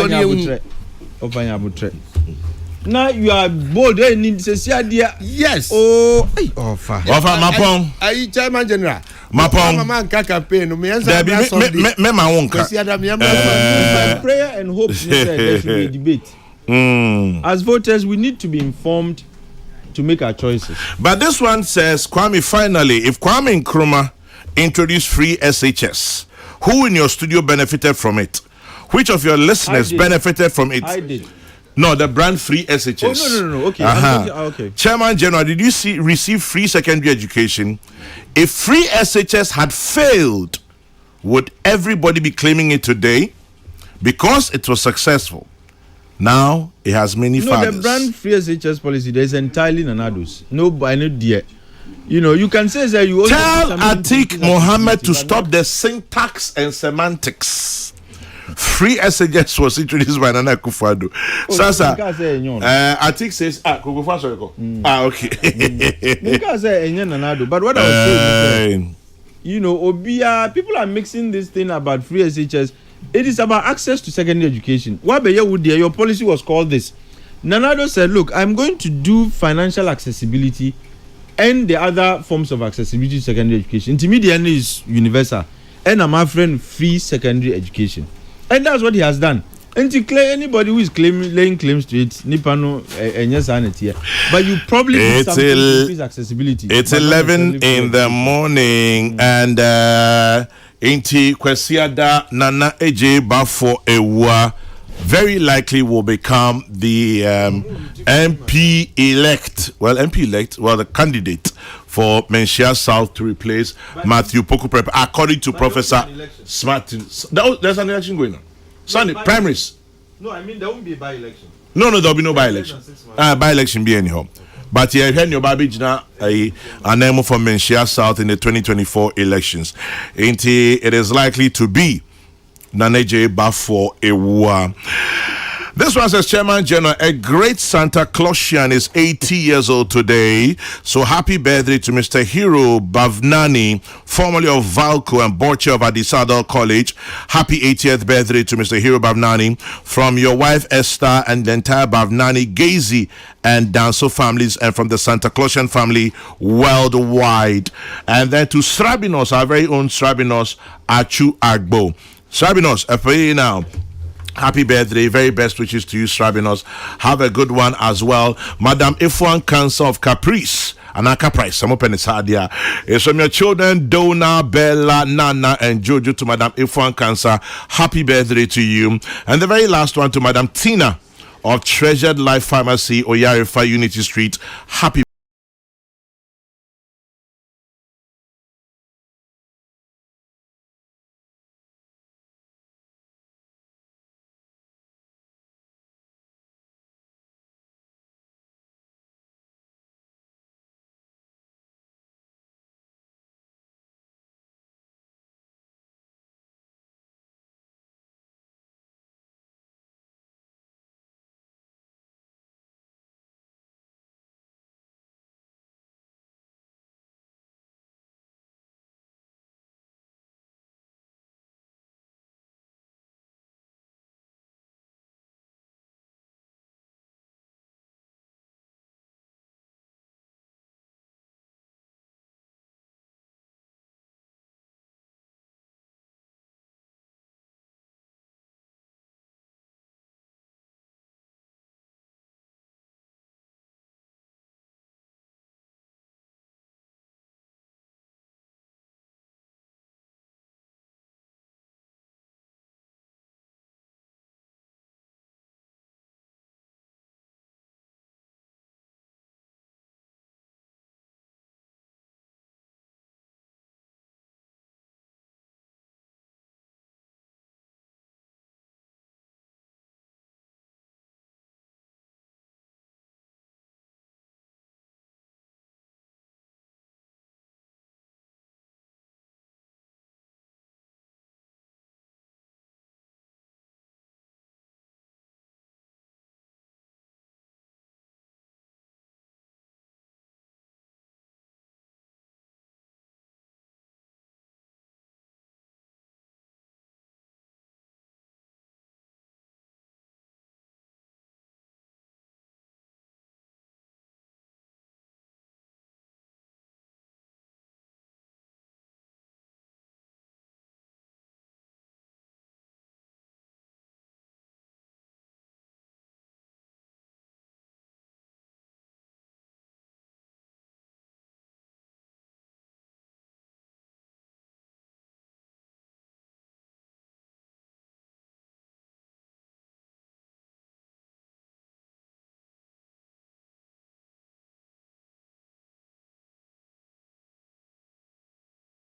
Now you are bold.
Yes.
Oh,
Mapong.
Chairman General.
Mapong.
Prayer and hope there should be a debate. As voters, we need to be informed to make our choices.
But this one says, Kwame, finally, if Kwame Nkrumah introduced free SHS, who in your studio benefited from it? Which of your listeners benefited from it?
I did.
No, the brand free SHS.
Oh, no. Okay. Okay.
Chairman General, did you receive free secondary education? If free SHS had failed, would everybody be claiming it today? Because it was successful. Now it has many fathers.
No, the brand free SHS policy, there's entirely Nanado's. No, I know dear. You can say that you also
tell Atik Mohammed to stop the syntax and semantics. Free SHS was introduced by Nana Akufo-Addo. Sasa, Atik says, okay.
But what I was saying is that, people are mixing this thing about free SHS. It is about access to secondary education. Your policy was called this. Nanado said, look, I'm going to do financial accessibility and the other forms of accessibility to secondary education. Intermediate is universal. And I'm offering free secondary education. And that's what he has done. And to claim anybody who is laying claims to it, Nipano here. But you probably need something to increase accessibility.
It's 11 in the morning, and Inti Kwesiada Nana J. Bafo Ewa very likely will become the MP elect. Well, the candidate for Menchia South to replace Matthew Poku, according to Professor Smart. There's an election going on. Sunday primaries.
No, I mean there won't be a by-election.
No, there'll be no by-election. By-election be anyhow. But you heard your baby now a name for Menchia South in the 2024 elections. It is likely to be Naneje Bafo Ewa. This one says, Chairman General, a great Santa Clausian is 80 years old today. So happy birthday to Mr. Hero Bavnani, formerly of Valco and Borche of Adisado College. Happy 80th birthday to Mr. Hero Bavnani from your wife Esther and the entire Bavnani, Gazy and Danso families, and from the Santa Clausian family worldwide. And then to Srabinos, our very own Srabinos, Achu Agbo. Srabinos, I pray now. Happy birthday, very best wishes to you, Strabinos. Have a good one as well. Madam Ifwan Cancer of Caprice, Anaka Price, some open is Sadia. It's from your children, Donna, Bella, Nana, and Jojo to Madam Ifwan Cancer. Happy birthday to you. And the very last one to Madam Tina of Treasured Life Pharmacy, Oyarifa, Unity Street. Happy